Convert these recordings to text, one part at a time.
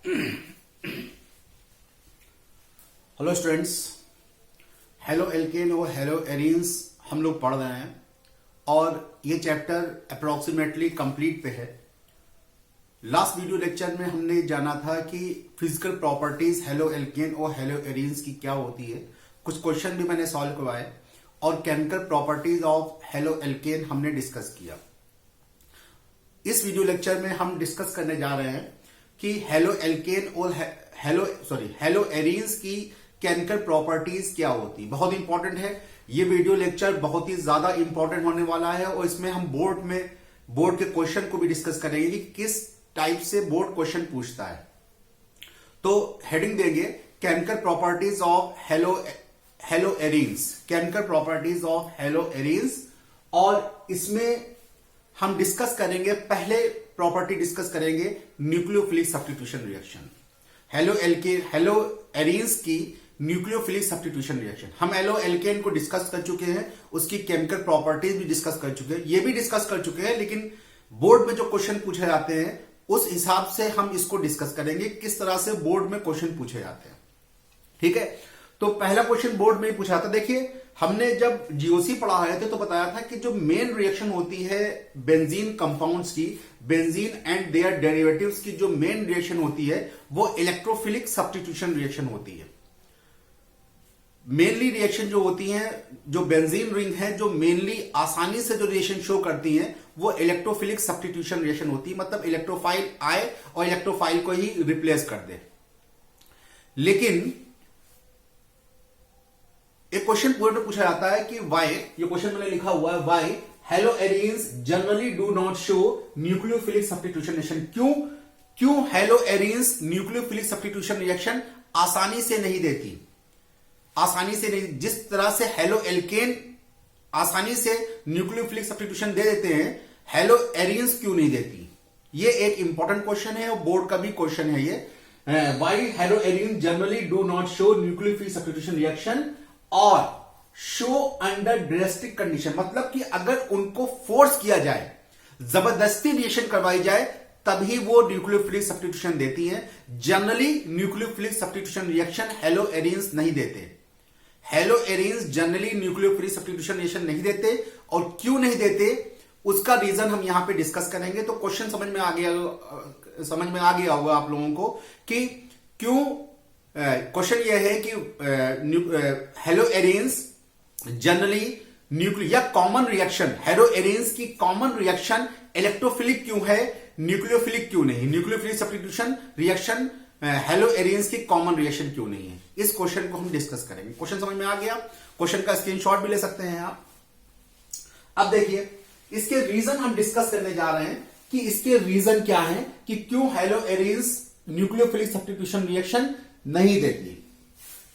Hello students, halo alkane और hello arenes हम लोग पढ़ रहे हैं और ये चैप्टर अप्रोक्सीमेटली कंप्लीट पे है। लास्ट वीडियो लेक्चर में हमने जाना था कि फिजिकल प्रॉपर्टीज हेलो एल्केन और हेलो एरीन्स की क्या होती है। कुछ क्वेश्चन भी मैंने सॉल्व करवाए और chemical properties of halo alkane हमने डिस्कस किया। इस वीडियो लेक्चर में हम डिस्कस करने जा रहे हैं कि हेलो एल्केन और हेलो एरीन्स की केमिकल प्रॉपर्टीज क्या होती। बहुत इंपॉर्टेंट है ये वीडियो लेक्चर, बहुत ही ज्यादा इंपॉर्टेंट होने वाला है और इसमें हम बोर्ड के क्वेश्चन को भी डिस्कस करेंगे कि किस टाइप से बोर्ड क्वेश्चन पूछता है। तो हेडिंग देंगे chemical properties of hello arenes, chemical properties of hello arenes, और इसमें हम डिस्कस करेंगे, पहले प्रॉपर्टी डिस्कस करेंगे nucleophilic substitution reaction. Hello arenes की न्यूक्लियोफिलिक सब्स्टिट्यूशन रिएक्शन। हम हेलो एल्केन को डिस्कस कर चुके हैं, उसकी केमिकल प्रॉपर्टीज भी डिस्कस कर चुके हैं, ये भी डिस्कस कर चुके हैं, लेकिन बोर्ड में जो क्वेश्चन पूछे जाते हैं उस हिसाब से हम इसको डिस्कस करेंगे किस तरह से बोर्ड में क्वेश्चन पूछे जाते हैं। ठीक है, तो पहला क्वेश्चन बोर्ड में ही पूछा था। देखिए, हमने जब जीओसी पढ़ा रहे थे तो बताया था कि जो मेन रिएक्शन होती है बेंजीन कंपाउंड्स की, बेंजीन एंड देयर डेरिवेटिव्स की जो मेन रिएक्शन होती है वो इलेक्ट्रोफिलिक सब्स्टिट्यूशन रिएक्शन होती है। मेनली रिएक्शन जो होती है, जो बेंजीन रिंग है, जो मेनली आसानी से जो रिएक्शन शो करती है वो इलेक्ट्रोफिलिक सब्स्टिट्यूशन रिएक्शन होती है। मतलब इलेक्ट्रोफाइल आए और इलेक्ट्रोफाइल को ही रिप्लेस कर दे। लेकिन एक क्वेश्चन बोर्ड में पूछा जाता है कि वाई, ये क्वेश्चन मैंने लिखा हुआ है, why haloarenes generally do not show nucleophilic substitution reaction. क्यों haloarenes nucleophilic substitution reaction आसानी से नहीं देती, आसानी से नहीं। जिस तरह से हेलो एल्केन आसानी से न्यूक्लियोफिलिक सब्स्टिट्यूशन दे देते हैं, हेलो एरीन्स क्यों नहीं देती? ये एक इंपॉर्टेंट क्वेश्चन है और बोर्ड का भी क्वेश्चन है ये। Why haloarenes generally do not show nucleophilic substitution reaction और शो अंडर ड्रेस्टिक कंडीशन। मतलब कि अगर उनको फोर्स किया जाए, जबरदस्ती रिएक्शन करवाई जाए, तभी वो न्यूक्लियोफिलिक सब्स्टिट्यूशन देती हैं। Generally nucleophilic substitution reaction hello arenes नहीं देते। Hello arenes generally nucleophilic substitution reaction नहीं देते, और क्यों नहीं देते उसका रीजन हम यहां पे डिस्कस करेंगे। तो क्वेश्चन समझ में आ गया होगा आप लोगों को कि क्यों। क्वेश्चन यह है कि हेलो एरीन्स जनरली या कॉमन रिएक्शन, हेलो एरीन्स की कॉमन रिएक्शन इलेक्ट्रोफिलिक क्यों है, न्यूक्लियोफिलिक क्यों नहीं? Nucleophilic substitution reaction hello arenes की कॉमन रिएक्शन क्यों नहीं है? इस क्वेश्चन को हम डिस्कस करेंगे। क्वेश्चन समझ में आ गया? क्वेश्चन का स्क्रीनशॉट भी ले सकते हैं आप। अब देखिए, इसके रीजन हम डिस्कस करने जा रहे हैं कि इसके रीजन क्या है कि क्यों haloarenes nucleophilic substitution reaction नहीं देती।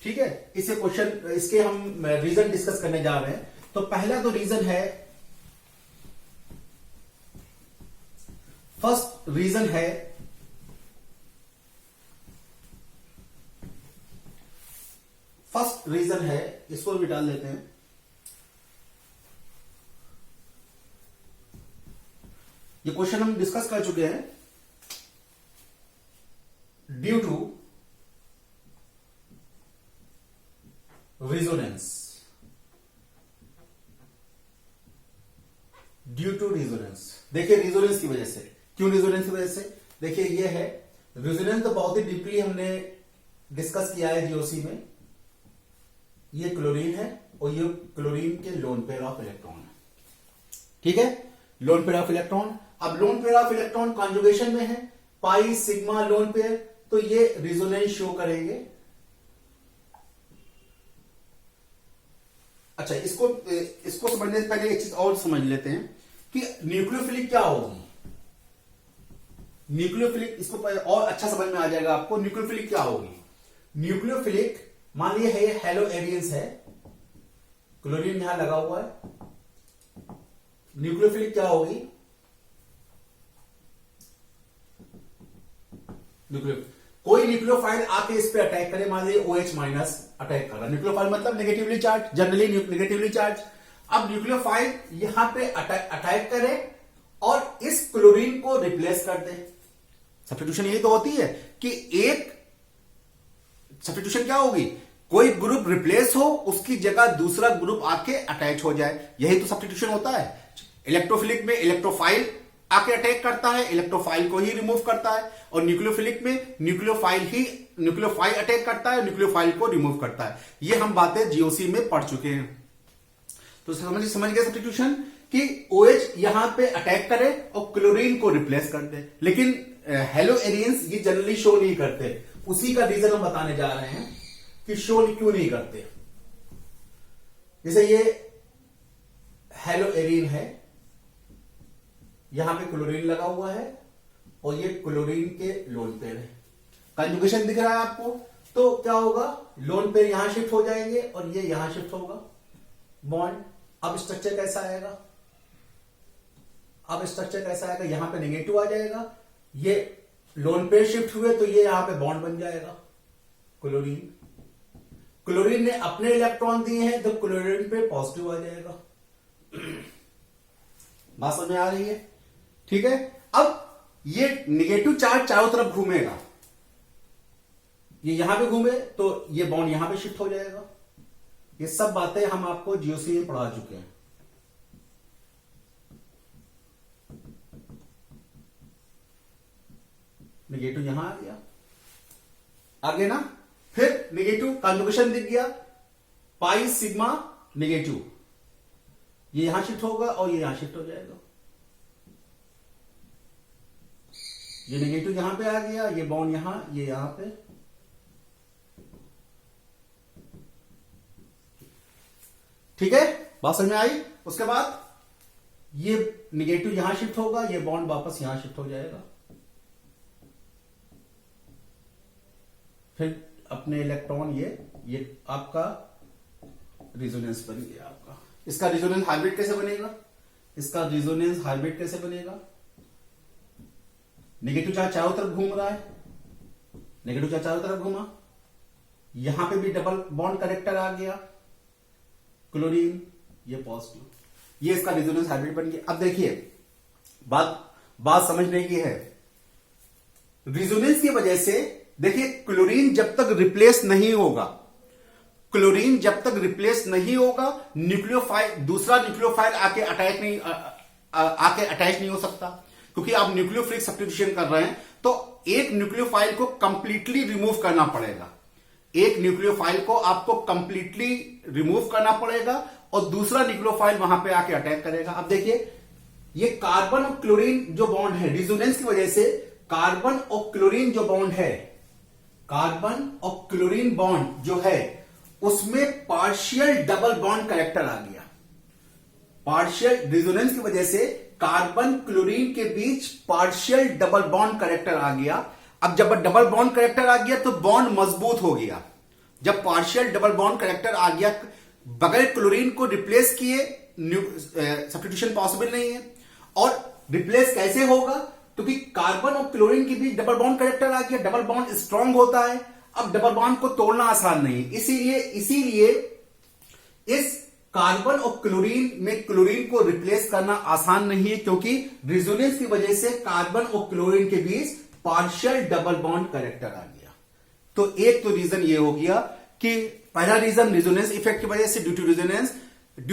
ठीक है, इसके हम रीजन डिस्कस करने जा रहे हैं। तो पहला तो रीजन है, फर्स्ट रीजन है, इसको भी डाल देते हैं। ये क्वेश्चन हम डिस्कस कर चुके हैं। ड्यू टू रेजोनेंस, देखिए रेजोनेंस की वजह से। क्यों रेजोनेंस की वजह से? देखिए ये है रेजोनेंस, तो बहुत ही डीपली हमने डिस्कस किया है जीओसी में। ये क्लोरीन है और ये क्लोरीन के लोन पेयर ऑफ इलेक्ट्रॉन है। ठीक है, लोन पेयर ऑफ इलेक्ट्रॉन। अब lone pair of electron conjugation में है, पाई सिग्मा लोन पेयर, तो ये रेजोनेंस शो करेंगे। अच्छा, इसको समझने से पहले एक चीज और समझ लेते हैं कि न्यूक्लियोफिलिक क्या होगी। न्यूक्लियोफिलिक, इसको और अच्छा समझ में आ जाएगा आपको। न्यूक्लियोफिलिक क्या होगी? न्यूक्लियोफिलिक, मान लीजिए है हेलो एरीन्स है, क्लोरीन यहां लगा हुआ है। न्यूक्लियोफिलिक क्या होगी? कोई न्यूक्लियोफाइल आके इस पे अटैक करे, मान लीजिए OH माइनस अटैक कर रहा है। न्यूक्लियोफाइल मतलब negatively charge, generally negatively charge. अब न्यूक्लियोफाइल यहां पे अटैक करे और इस क्लोरीन को रिप्लेस कर दे। सब्स्टिट्यूशन यही तो होती है कि एक सब्स्टिट्यूशन क्या होगी, कोई ग्रुप रिप्लेस हो, उसकी जगह दूसरा ग्रुप आके अटैच हो जाए, यही तो सब्स्टिट्यूशन होता है। इलेक्ट्रोफिलिक में इलेक्ट्रोफाइल आके अटैक करता है, इलेक्ट्रोफाइल को ही रिमूव करता है, और न्यूक्लियोफिलिक में न्यूक्लियोफाइल अटैक करता है, न्यूक्लियोफाइल को रिमूव करता है। ये हम बातें जीओसी में पढ़ चुके हैं। तो समझ गए सब्स्टिट्यूशन कि OH यहां पे अटैक करे और क्लोरीन को रिप्लेस कर दे। लेकिन हेलो एरियंस ये जनरली शो नहीं करते, उसी का रीजन हम बताने जा रहे हैं कि शो क्यों नहीं करते। जैसे ये हेलो एरिन है, यहां पे क्लोरीन लगा हुआ है और ये क्लोरीन के लोन पेयर है, कंजुगेशन दिख रहा है आपको, तो क्या होगा, लोन पेयर यहां शिफ्ट हो जाएंगे और ये यहां शिफ्ट होगा बॉन्ड। अब स्ट्रक्चर कैसा आएगा, यहां पे नेगेटिव आ जाएगा, ये लोन पेयर शिफ्ट हुए तो ये यहां पे बॉन्ड बन जाएगा क्लोरीन ने अपने इलेक्ट्रॉन दिए हैं तो क्लोरीन पे पॉजिटिव आ जाएगा। बात समझ में आ रही है, ठीक है। अब ये निगेटिव चार्ज चारों तरफ घूमेगा, ये यहां पे घूमे तो ये बॉन्ड यहां पे शिफ्ट हो जाएगा। ये सब बातें हम आपको जीओसी में पढ़ा चुके हैं। निगेटिव यहां आ गया, आगे ना, फिर निगेटिव कॉन्जुगेशन दिख गया, पाई सिग्मा निगेटिव, ये यहां शिफ्ट होगा और ये यहां शिफ्ट हो जाएगा। ये निगेटिव यहां पे आ गया, ये बॉन्ड यहां, ये यहां पे, ठीक है, बात समझ में आई। उसके बाद ये निगेटिव यहां शिफ्ट होगा, ये बॉन्ड वापस यहां शिफ्ट हो जाएगा, फिर अपने इलेक्ट्रॉन ये आपका रिजोनेंस बन गया आपका। इसका रिजोनेंस हाइब्रिड कैसे बनेगा, नेगेटिव चार्ज चारों तरफ घूम रहा है, नेगेटिव चार्ज चारों तरफ घूमा, यहां पे भी डबल बॉन्ड करेक्टर आ गया, क्लोरीन ये पॉजिटिव, ये इसका रिजोनेंस हाइब्रिड बन गया। अब देखिए बात समझने की है, रिजोनेंस की वजह से देखिए क्लोरीन जब तक रिप्लेस नहीं होगा, दूसरा न्यूक्लियोफाइल आके अटैच नहीं हो सकता, क्योंकि आप न्यूक्लियोफिलिक सब्स्टिट्यूशन कर रहे हैं तो एक न्यूक्लियोफाइल को कंप्लीटली रिमूव करना पड़ेगा, और दूसरा न्यूक्लियोफाइल वहां पे आके अटैक करेगा। अब देखिए ये कार्बन और क्लोरीन जो बॉन्ड है, रिजोनेंस की वजह से कार्बन और क्लोरीन बॉन्ड जो है उसमें पार्शियल डबल बॉन्ड करेक्टर आ गया। पार्शियल रिजोनेंस की वजह से कार्बन क्लोरीन के बीच पार्शियल डबल बॉन्ड करेक्टर आ गया। अब जब डबल बॉन्ड करेक्टर आ गया तो बॉन्ड मजबूत हो गया। जब पार्शियल डबल बॉन्ड करेक्टर आ गया, बगैर क्लोरीन को रिप्लेस किए सब्स्टिट्यूशन पॉसिबल नहीं है। और रिप्लेस कैसे होगा, क्योंकि कार्बन और क्लोरीन के बीच डबल बॉन्ड करेक्टर आ गया, डबल बॉन्ड स्ट्रांग होता है। अब डबल बॉन्ड को तोड़ना आसान नहीं है, इसीलिए इस कार्बन और क्लोरीन में क्लोरीन को रिप्लेस करना आसान नहीं है, क्योंकि रिजोनेंस की वजह से कार्बन और क्लोरीन के बीच पार्शियल डबल बॉन्ड करेक्टर आ गया। तो एक तो रीजन ये हो गया कि पहला रीजन रिजोनेंस इफेक्ट की वजह से, due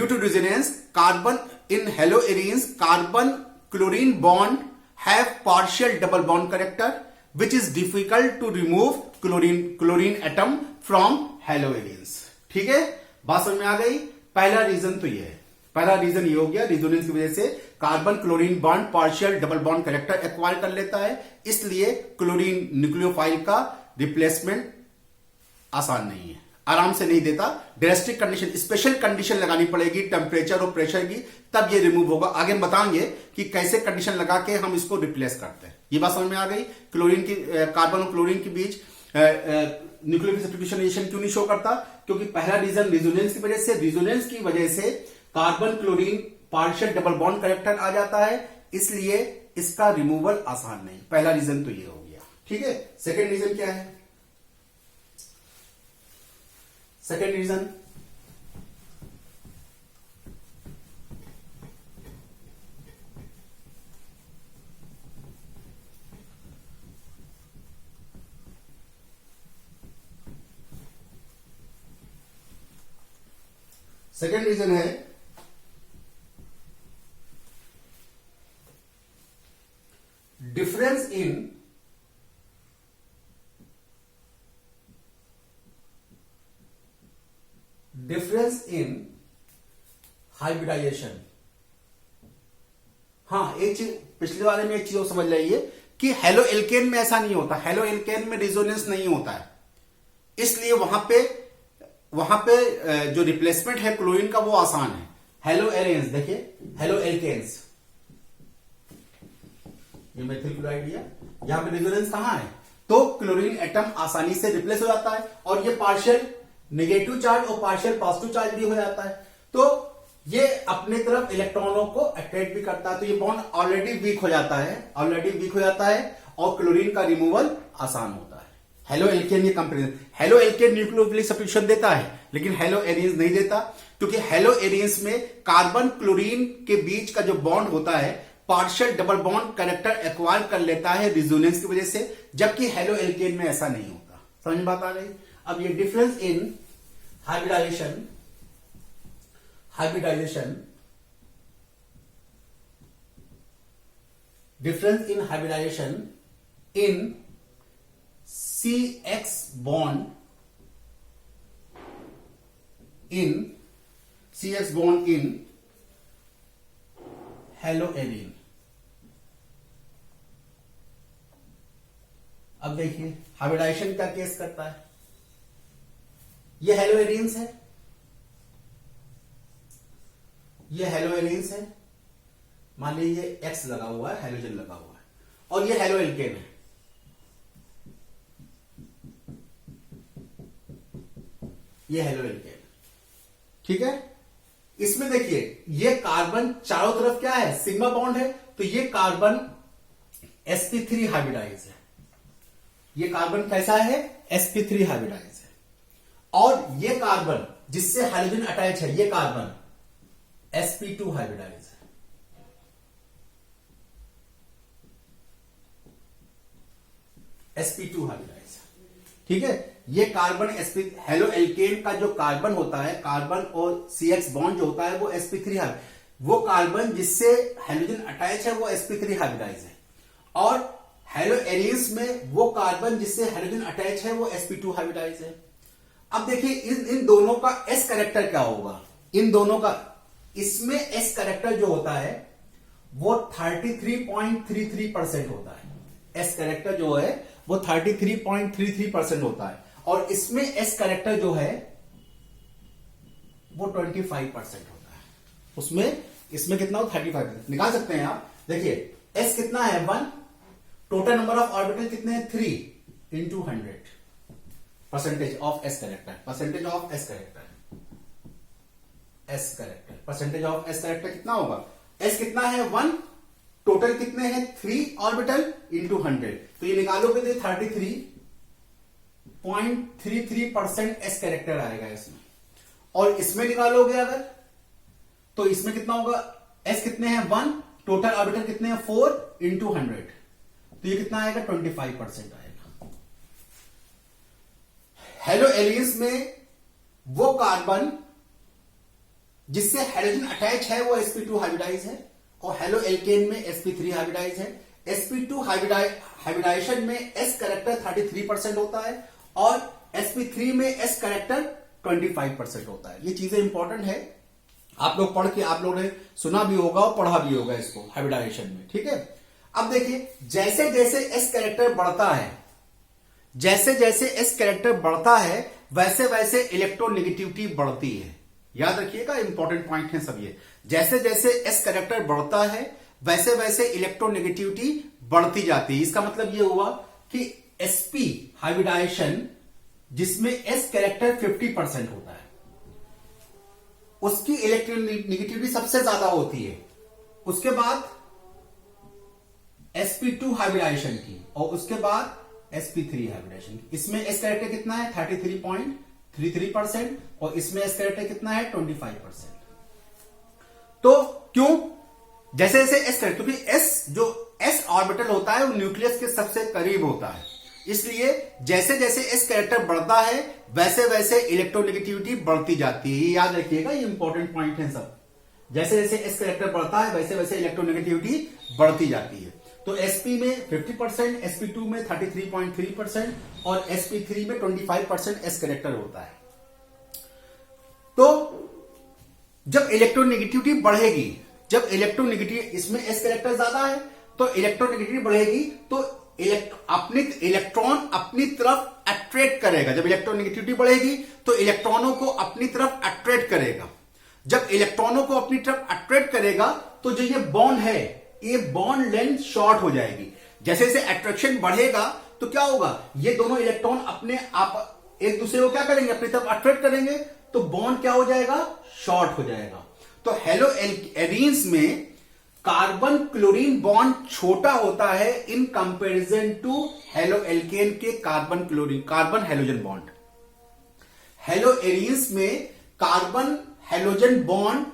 to resonance carbon in haloarenes carbon chlorine bond have partial double bond character which is difficult to remove chlorine atom from haloarenes. ठीक है, बात समझ में आ गई। पहला रीजन तो ये है, पहला रीजन ये हो गया, रिजोनेंस की वजह से carbon chlorine bond partial double bond character acquire कर लेता है, इसलिए क्लोरीन न्यूक्लियोफाइल का रिप्लेसमेंट आसान नहीं है, आराम से नहीं देता। ड्रेस्टिक कंडीशन, स्पेशल कंडीशन लगानी पड़ेगी टेम्परेचर और प्रेशर की, तब ये रिमूव होगा। आगे हम बताएंगे कि कैसे कंडीशन लगा के हम इसको रिप्लेस करते हैं। ये बात समझ में आ गई। क्लोरीन की कार्बन और क्लोरीन के बीच न्यूक्लियोफिलिक सब्स्टिट्यूशन क्यों नहीं शो करता, क्योंकि पहला रीजन रिजोनेंस की वजह से carbon chlorine partial double bond character आ जाता है, इसलिए इसका रिमूवल आसान नहीं। पहला रीजन तो ये हो गया। ठीक है, सेकेंड रीजन क्या है? सेकेंड रीजन सेकेंड रीजन है डिफरेंस इन हाइब्रिडाइजेशन। हाँ, एक चीज पिछले वाले में एक चीज और समझ लीजिए कि हेलो एल्केन में ऐसा नहीं होता, हेलो एल्केन में रिजोनेंस नहीं होता है, इसलिए वहां पे जो रिप्लेसमेंट है क्लोरीन का वो आसान है। हेलो एरेन्स देखिए, हेलो एल्केन्स, ये मेथिल क्लोराइड दिया, यहां पे रिजोनेंस कहां है, तो क्लोरीन एटम आसानी से रिप्लेस हो जाता है और ये पार्शियल नेगेटिव चार्ज और पार्शियल पॉजिटिव चार्ज भी हो जाता है, तो ये अपने तरफ इलेक्ट्रॉनों को अट्रैक्ट भी करता है, तो ये बॉन्ड ऑलरेडी वीक हो जाता है और क्लोरीन का रिमूवल आसान होता है। हेलो एल्केन ये comparison, halo alkane nucleophilic substitution देता है लेकिन हेलो एरिन्स नहीं देता, क्योंकि हेलो एरिन्स में कार्बन क्लोरीन के बीच का जो बॉन्ड होता है partial double bond character acquire कर लेता है रिजोनेंस की वजह से, जबकि हेलो एल्केन में ऐसा नहीं होता। समझ में बात आ रही? अब ये difference in hybridization in CX bond in haloarene. अब देखिए हाइब्रिडाइजेशन का केस करता है, ये हेलोएरिन्स है, ये हेलोएरिन्स है, मान लीजिए X लगा हुआ है, हेलोजन लगा हुआ है, और ये हेलो एल्केन है। ये हेलो एल्केन, ठीक है। इसमें देखिए ये कार्बन चारों तरफ क्या है, सिग्मा बॉन्ड है, तो ये कार्बन sp3 हाइब्रिडाइज है, ये कार्बन कैसा है, sp3 हाइब्रिडाइज है, और ये कार्बन जिससे हाइड्रोजन अटैच है, ये कार्बन sp2 हाइब्रिडाइज है। sp2 हाइब्रिडाइज, ठीक है। ये कार्बन हेलो एल्केन का जो कार्बन होता है, कार्बन और CX बॉन्ड जो होता है वो sp3 है, वो कार्बन जिससे हाइड्रोजन अटैच है वो sp3 हाइब्रिडाइज है, और हेलो एरिन्स में वो कार्बन जिससे हाइड्रोजन अटैच है वो sp2 हाइब्रिडाइज है। अब देखिए इन दोनों का S कैरेक्टर क्या होगा, इन दोनों का, इसमें S कैरेक्टर जो होता है वो 33.33% होता है। S कैरेक्टर जो है वो 33.33% होता है, और इसमें S कैरेक्टर जो है वो 25% होता है। उसमें इसमें कितना हो, 35% निकाल सकते हैं आप। देखिए S कितना है 1, टोटल नंबर ऑफ ऑर्बिटल कितने हैं 3 into 100, percentage of S character, percentage of S character, S character, percentage of S character कितना होगा, S कितना है 1, टोटल कितने हैं 3 ऑर्बिटल इंटू 100, तो ये निकालोगे तो 33.33% S कैरेक्टर आएगा इसमें, और इसमें निकालोगे अगर तो इसमें कितना होगा, S कितने हैं 1, टोटल ऑर्बिटल कितने हैं 4 इंटू 100, तो ये कितना आएगा 25% आएगा। हेलो एलियंस में वो कार्बन जिससे हाइड्रोजन अटैच है वो sp2 हाइब्रिडाइज है, और हेलो एल्केन में sp3 हाइब्रिडाइज है। sp2 हाइब्रिडाइजेशन में S कैरेक्टर 33% होता है, और sp3 में S कैरेक्टर 25% होता है। ये चीजें इंपॉर्टेंट है, आप लोग पढ़ के आप लोगों ने सुना भी होगा और पढ़ा भी होगा इसको हाइब्रिडाइजेशन में, ठीक है। अब देखिए जैसे जैसे S कैरेक्टर बढ़ता है, जैसे जैसे S कैरेक्टर बढ़ता है वैसे वैसे इलेक्ट्रोनेगेटिविटी बढ़ती है। याद रखिएगा, इंपॉर्टेंट पॉइंट है सब ये। जैसे जैसे S कैरेक्टर बढ़ता है वैसे वैसे इलेक्ट्रोनेगेटिविटी बढ़ती जाती है। इसका मतलब ये हुआ कि sp हाइब्रिडाइजेशन जिसमें S कैरेक्टर 50% होता है उसकी इलेक्ट्रोनेगेटिविटी सबसे ज्यादा होती है, उसके बाद sp2 हाइब्रिडाइजेशन की, और उसके बाद sp3 हाइब्रिडाइजेशन की। इसमें S कैरेक्टर कितना है 33.33%, और इसमें S कैरेक्टर कितना है 25%। तो क्यों, जैसे जैसे S कैरेक्टर, क्योंकि S जो S ऑर्बिटल होता है वो न्यूक्लियस के सबसे करीब होता है, इसलिए जैसे जैसे एस कैरेक्टर बढ़ता है वैसे वैसे इलेक्ट्रोनेगेटिविटी बढ़ती जाती है। ये याद रखिएगा, ये इंपॉर्टेंट पॉइंट है सब। जैसे जैसे एस कैरेक्टर बढ़ता है वैसे वैसे इलेक्ट्रोनेगेटिविटी बढ़ती जाती है। तो sp में 50%, sp2 में 33.3% और sp3 में 25% एस कैरेक्टर होता है। तो जब इलेक्ट्रोनेगेटिविटी बढ़ेगी, जब इलेक्ट्रोनेगेटिविटी, इसमें एस कैरेक्टर ज्यादा है तो इलेक्ट्रोनेगेटिविटी बढ़ेगी, तो इलेक्ट्रॉन अपनी तरफ अट्रैक्ट करेगा। जब इलेक्ट्रोनेगेटिविटी बढ़ेगी तो इलेक्ट्रॉनों को अपनी तरफ अट्रैक्ट करेगा। जब इलेक्ट्रॉनों को अपनी तरफ अट्रैक्ट करेगा तो जो ये बॉन्ड है, ये बॉन्ड लेंथ शॉर्ट हो जाएगी। जैसे जैसे अट्रैक्शन बढ़ेगा तो क्या होगा, ये दोनों इलेक्ट्रॉन अपने आप एक दूसरे को क्या करेंगे, अपनी तरफ अट्रैक्ट करेंगे, तो बॉन्ड क्या हो जाएगा, शॉर्ट हो जाएगा। तो हेलो एरीन्स में कार्बन क्लोरीन बॉन्ड छोटा होता है in comparison to haloalkane के carbon chlorine, carbon halogen bond. Haloarenes में carbon halogen bond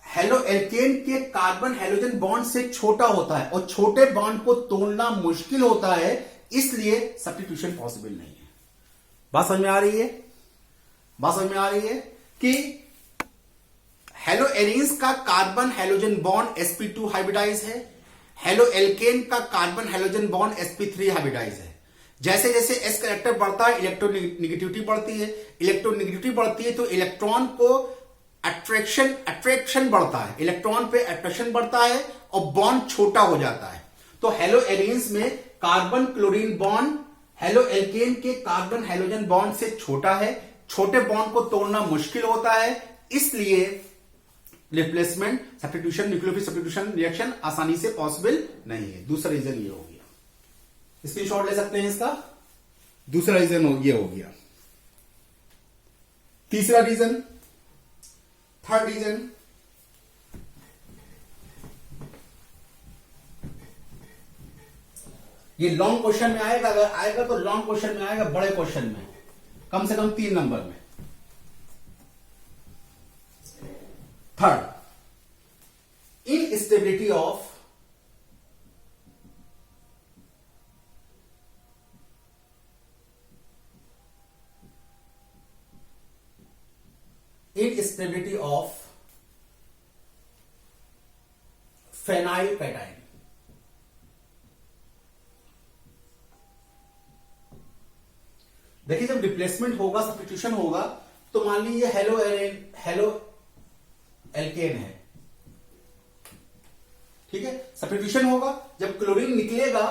haloalkane के कार्बन हेलोजन बॉन्ड से छोटा होता है और छोटे बॉन्ड को तोड़ना मुश्किल होता है, इसलिए सब्स्टिट्यूशन पॉसिबल नहीं है। बात समझ में आ रही है? बात समझ में आ रही है कि हेलो एरीन्स का carbon halogen bond sp2 hybridize है, हेलो एल्केन का carbon halogen bond sp3 hybridize है। जैसे जैसे एस कैरेक्टर बढ़ता है इलेक्ट्रोनेगेटिविटी बढ़ती है, इलेक्ट्रोनेगेटिविटी बढ़ती है तो इलेक्ट्रॉन को अट्रैक्शन बढ़ता है, इलेक्ट्रॉन पे अट्रैक्शन बढ़ता है और बॉन्ड छोटा हो जाता है। तो हेलो एरीन्स में carbon chlorine bond haloalkane के कार्बन हेलोजन बॉन्ड से छोटा है, छोटे बॉन्ड को तोड़ना मुश्किल होता है, इसलिए रिप्लेसमेंट सब्स्टिट्यूशन, न्यूक्लियोफिल सब्स्टिट्यूशन रिएक्शन आसानी से पॉसिबल नहीं है। दूसरा रीजन ये हो गया, स्क्रीनशॉट ले सकते हैं इसका। दूसरा रीजन ये हो गया। तीसरा रीजन, थर्ड रीजन, ये लॉन्ग क्वेश्चन में आएगा, अगर आएगा तो लॉन्ग क्वेश्चन में आएगा, बड़े क्वेश्चन में कम से कम 3 नंबर में। Third, instability of phenyl cation. देखिए जब रिप्लेसमेंट होगा, सब्स्टिट्यूशन होगा, तो मान लीजिए हेलो एल्केन है, ठीक है, सब्स्टिट्यूशन होगा, जब क्लोरीन निकलेगा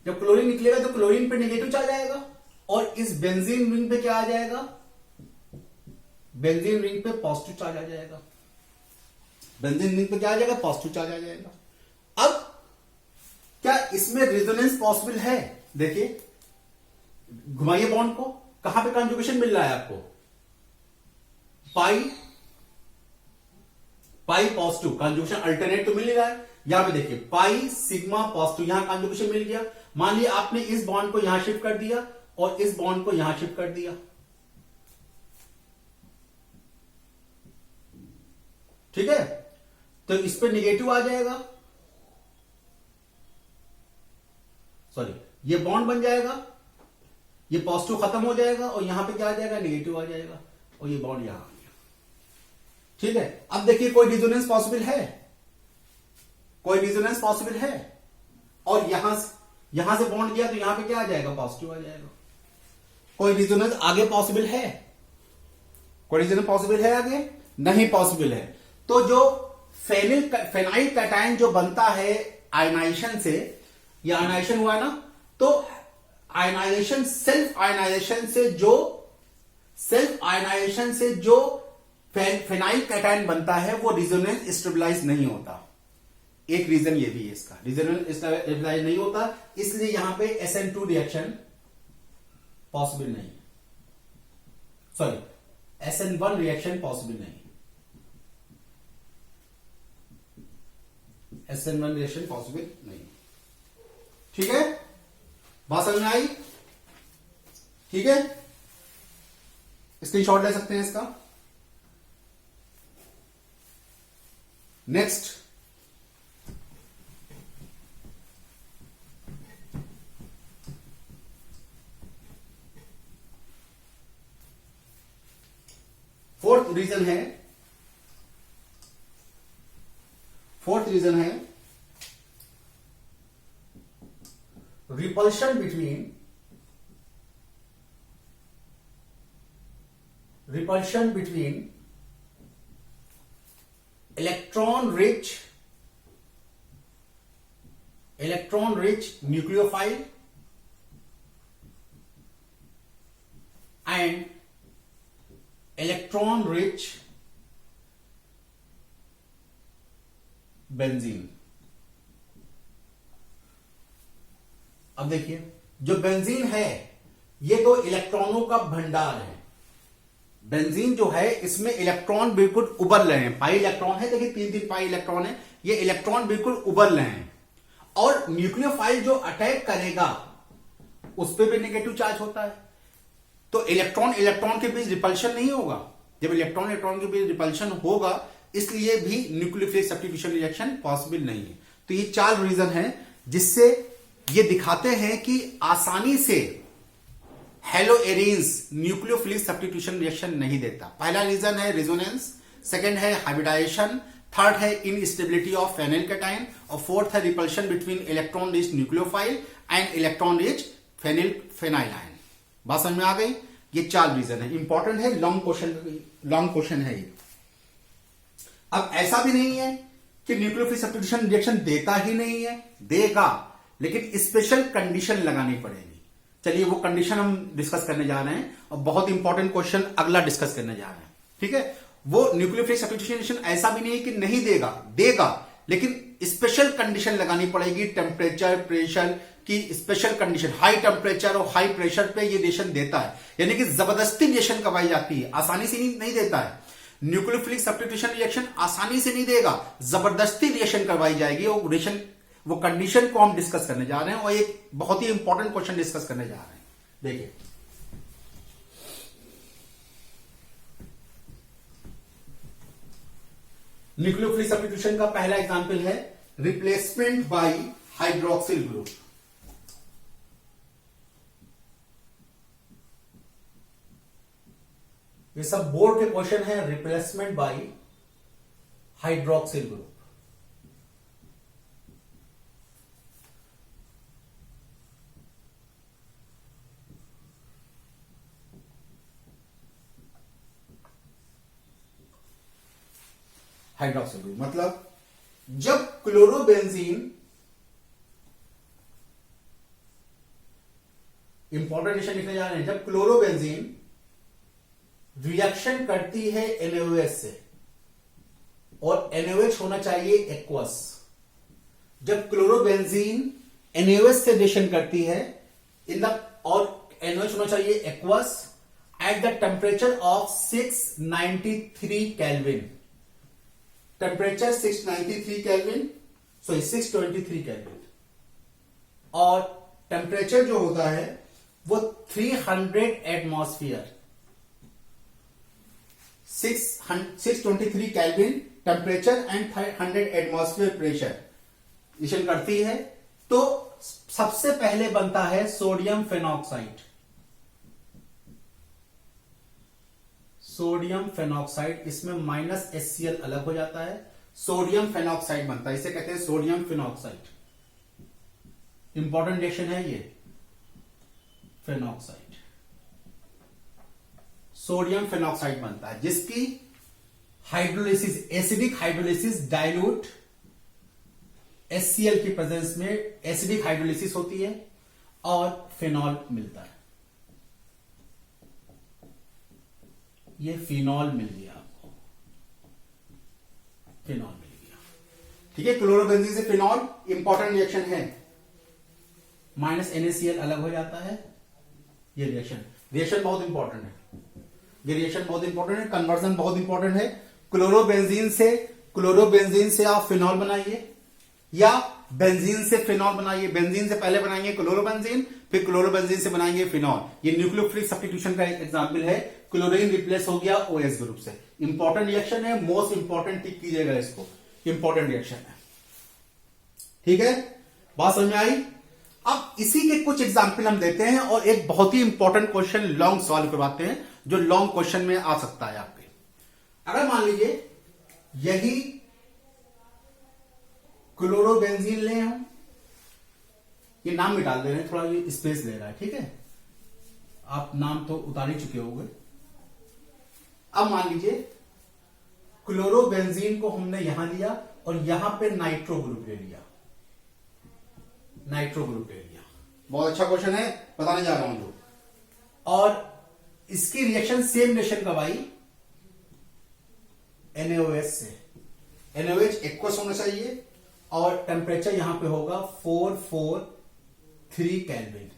तो क्लोरीन पे नेगेटिव चार्ज आएगा और इस बेंजीन रिंग पे क्या आ जाएगा, बेंजीन रिंग पे पॉजिटिव चार्ज आ जाएगा, बेंजीन रिंग पे क्या आ जाएगा, पॉजिटिव चार्ज आ जाएगा। अब क्या इसमें रेजोनेंस पॉसिबल है? देखिए घुमाइए बॉन्ड को, कहां पे कंजुगेशन मिल रहा है आपको, पाई पॉजिटिव, कंजुगेशन अल्टरनेट तो मिल रहा है। यहां पे देखिए पाई सिग्मा पॉजिटिव, यहां कंजुगेशन मिल गया। मान लिया आपने इस बॉन्ड को यहां शिफ्ट कर दिया और इस बॉन्ड को यहां शिफ्ट कर दिया, ठीक है, तो इस पे निगेटिव आ जाएगा, सॉरी ये बॉन्ड बन जाएगा, ये पॉजिटिव खत्म हो जाएगा और यहां पे क्या आ जाएगा, निगेटिव आ जाएगा और ये बॉन्ड यहां आ गया, ठीक है। अब देखिए कोई रिजोनेंस पॉसिबल है, कोई रिजोनेंस पॉसिबल है, और यहां से बॉन्ड किया तो यहां पे क्या आ जाएगा, पॉजिटिव आ जाएगा। कोई रिजोनेंस आगे पॉसिबल है, कोई रिजोनेंस पॉसिबल है आगे, नहीं पॉसिबल है। तो जो फेनाइल कैटायन जो बनता है आयनाइजेशन से, या आयनाइजेशन हुआ ना, तो आयनाइजेशन सेल्फ आयनाइजेशन से जो फेनाइल कैटायन बनता है वो रिजोनेंस स्टेबलाइज नहीं होता। एक रीजन ये भी है इसका, रिजोनेंस स्टेबलाइज नहीं होता, इसलिए यहां पे SN2 रिएक्शन पॉसिबल नहीं है, सॉरी SN1 रिएक्शन पॉसिबल नहीं, SN1 रिएक्शन पॉसिबल नहीं, ठीक है। बात समझ में आई? ठीक है, स्क्रीनशॉट ले सकते हैं इसका। नेक्स्ट फोर्थ रीजन है repulsion between electron rich nucleophile and electron rich benzene. अब देखिए, जो बेंजीन है ये तो इलेक्ट्रॉनों का भंडार है। बेंजीन जो है इसमें इलेक्ट्रॉन बिल्कुल उबल रहे हैं, पाई इलेक्ट्रॉन है, देखिए 3 पाई इलेक्ट्रॉन है, ये इलेक्ट्रॉन बिल्कुल उबल रहे हैं। और न्यूक्लियोफाइल जो अटैक करेगा उस पर भी नेगेटिव चार्ज होता है, तो इलेक्ट्रॉन के बीच रिपल्शन नहीं होगा। जब इलेक्ट्रॉन के बीच रिपल्शन होगा, इसलिए भी न्यूक्लियोफिलिक सब्स्टिट्यूशन रिएक्शन पॉसिबल नहीं है। तो ये 4 रीजन है जिससे ये दिखाते हैं कि आसानी से हेलोएरिन्स न्यूक्लियोफिलिक सब्स्टिट्यूशन रिएक्शन नहीं देता। पहला रीजन है रेजोनेंस, सेकंड है हाइब्रिडाइजेशन, थर्ड है इनस्टेबिलिटी ऑफ फेनिल कैटायन, और फोर्थ है repulsion between electron rich nucleophile and electron rich phenylene. बात समझ में आ गई? ये 4 रीजन है, इंपॉर्टेंट है, लॉन्ग क्वेश्चन है ये। अब ऐसा भी नहीं है कि न्यूक्लियोफिलिक सब्स्टिट्यूशन रिएक्शन देता ही नहीं है, देगा, लेकिन स्पेशल कंडीशन लगानी पड़ेगी। चलिए वो कंडीशन हम डिस्कस करने जा रहे हैं, और बहुत इंपॉर्टेंट क्वेश्चन अगला डिस्कस करने जा रहे हैं। ठीक है, वो न्यूक्लियोफिलिक सब्स्टिट्यूशन रिएक्शन ऐसा भी नहीं है कि नहीं देगा, लेकिन स्पेशल कंडीशन लगानी पड़ेगी। टेम्परेचर, प्रेशर की स्पेशल कंडीशन, हाई टेम्परेचर और हाई प्रेशर पे ये रिएक्शन देता है, यानी कि जबरदस्ती रिएक्शन करवाई जाती है, आसानी से नहीं देता है। न्यूक्लियोफिलिक सब्स्टिट्यूशन रिएक्शन आसानी से नहीं देगा, जबरदस्ती रिएक्शन करवाई जाएगी। वो कंडीशन को हम डिस्कस करने जा रहे हैं, और एक बहुत ही इंपॉर्टेंट क्वेश्चन डिस्कस करने जा रहे हैं। देखिए, न्यूक्लियोफिलिक सब्स्टिट्यूशन का पहला एग्जांपल है रिप्लेसमेंट बाय हाइड्रोक्सिल ग्रुप। ये सब बोर्ड के क्वेश्चन है, replacement bye hydroxyl group. Hydroxyl group मतलब जब क्लोरोबेंजीन, इंपॉर्टेंट निशान लिखने जा रहे हैं, जब क्लोरोबेंजीन रिएक्शन करती है NaOH से, और NaOH होना चाहिए एक्वस। जब क्लोरोबेंजीन NaOH से रिएक्शन करती है और NaOH होना चाहिए aqueous at the temperature of 693 kelvin. Temperature 693 kelvin, sorry 623 kelvin, और टेम्परेचर जो होता है वो 300 atmosphere. 623 kelvin temperature and 100 atmosphere pressure reaction करती है, तो सबसे पहले बनता है सोडियम फेनॉक्साइड। सोडियम फेनॉक्साइड, इसमें -HCl अलग हो जाता है, सोडियम फेनॉक्साइड बनता है, इसे कहते हैं सोडियम फेनॉक्साइड। इंपॉर्टेंट रिएक्शन है ये, फेनॉक्साइड, सोडियम फेनॉक्साइड बनता है, जिसकी hydrolysis, acidic hydrolysis, dilute HCl की प्रेजेंस में एसिडिक हाइड्रोलिसिस होती है और फिनॉल मिलता है। ये फिनॉल मिल गया आपको, फिनॉल मिल गया। ठीक है, क्लोरोबेंजीन से फिनॉल इंपॉर्टेंट रिएक्शन है, -NaCl अलग हो जाता है। ये रिएक्शन बहुत इंपॉर्टेंट है, ये रिएक्शन बहुत इंपॉर्टेंट है, कन्वर्जन बहुत इंपॉर्टेंट है। क्लोरोबेंजीन से आप फिनॉल बनाइए, या बेंजीन से फिनॉल बनाइए। बेंजीन से पहले बनाएंगे क्लोरोबेंजीन, फिर क्लोरोबेंजीन से बनाएंगे फिनॉल। ये न्यूक्लियोफिलिक सब्स्टिट्यूशन का एक एग्जांपल है। क्लोरीन रिप्लेस हो गया OH ग्रुप से। इंपॉर्टेंट रिएक्शन है, मोस्ट इंपॉर्टेंट टिक कीजिएगा इसको, इंपॉर्टेंट रिएक्शन है। ठीक है, बात समझ में आई? अब इसी के कुछ एग्जाम्पल हम देते हैं, और एक बहुत ही इंपॉर्टेंट क्वेश्चन लॉन्ग सॉल्व करवाते हैं, जो लॉन्ग क्वेश्चन में आ सकता है आपके। अगर मान लीजिए यही क्लोरोबेंजीन ले हम, ये नाम मिटा दे रहे हैं, थोड़ा ये स्पेस ले रहा है, ठीक है, आप नाम तो उतार ही चुके होंगे। अब मान लीजिए क्लोरोबेंजीन को हमने यहां लिया और यहां पे नाइट्रो ग्रुप ले लिया, नाइट्रो ग्रुप ले लिया। बहुत अच्छा क्वेश्चन है, बताने जा रहा हूं जो। और इसकी रिएक्शन सेम रिएक्शन कब आई? NaOH से। NaOH एक्वस होना चाहिए और टेम्परेचर यहां पे होगा 443 केल्विन।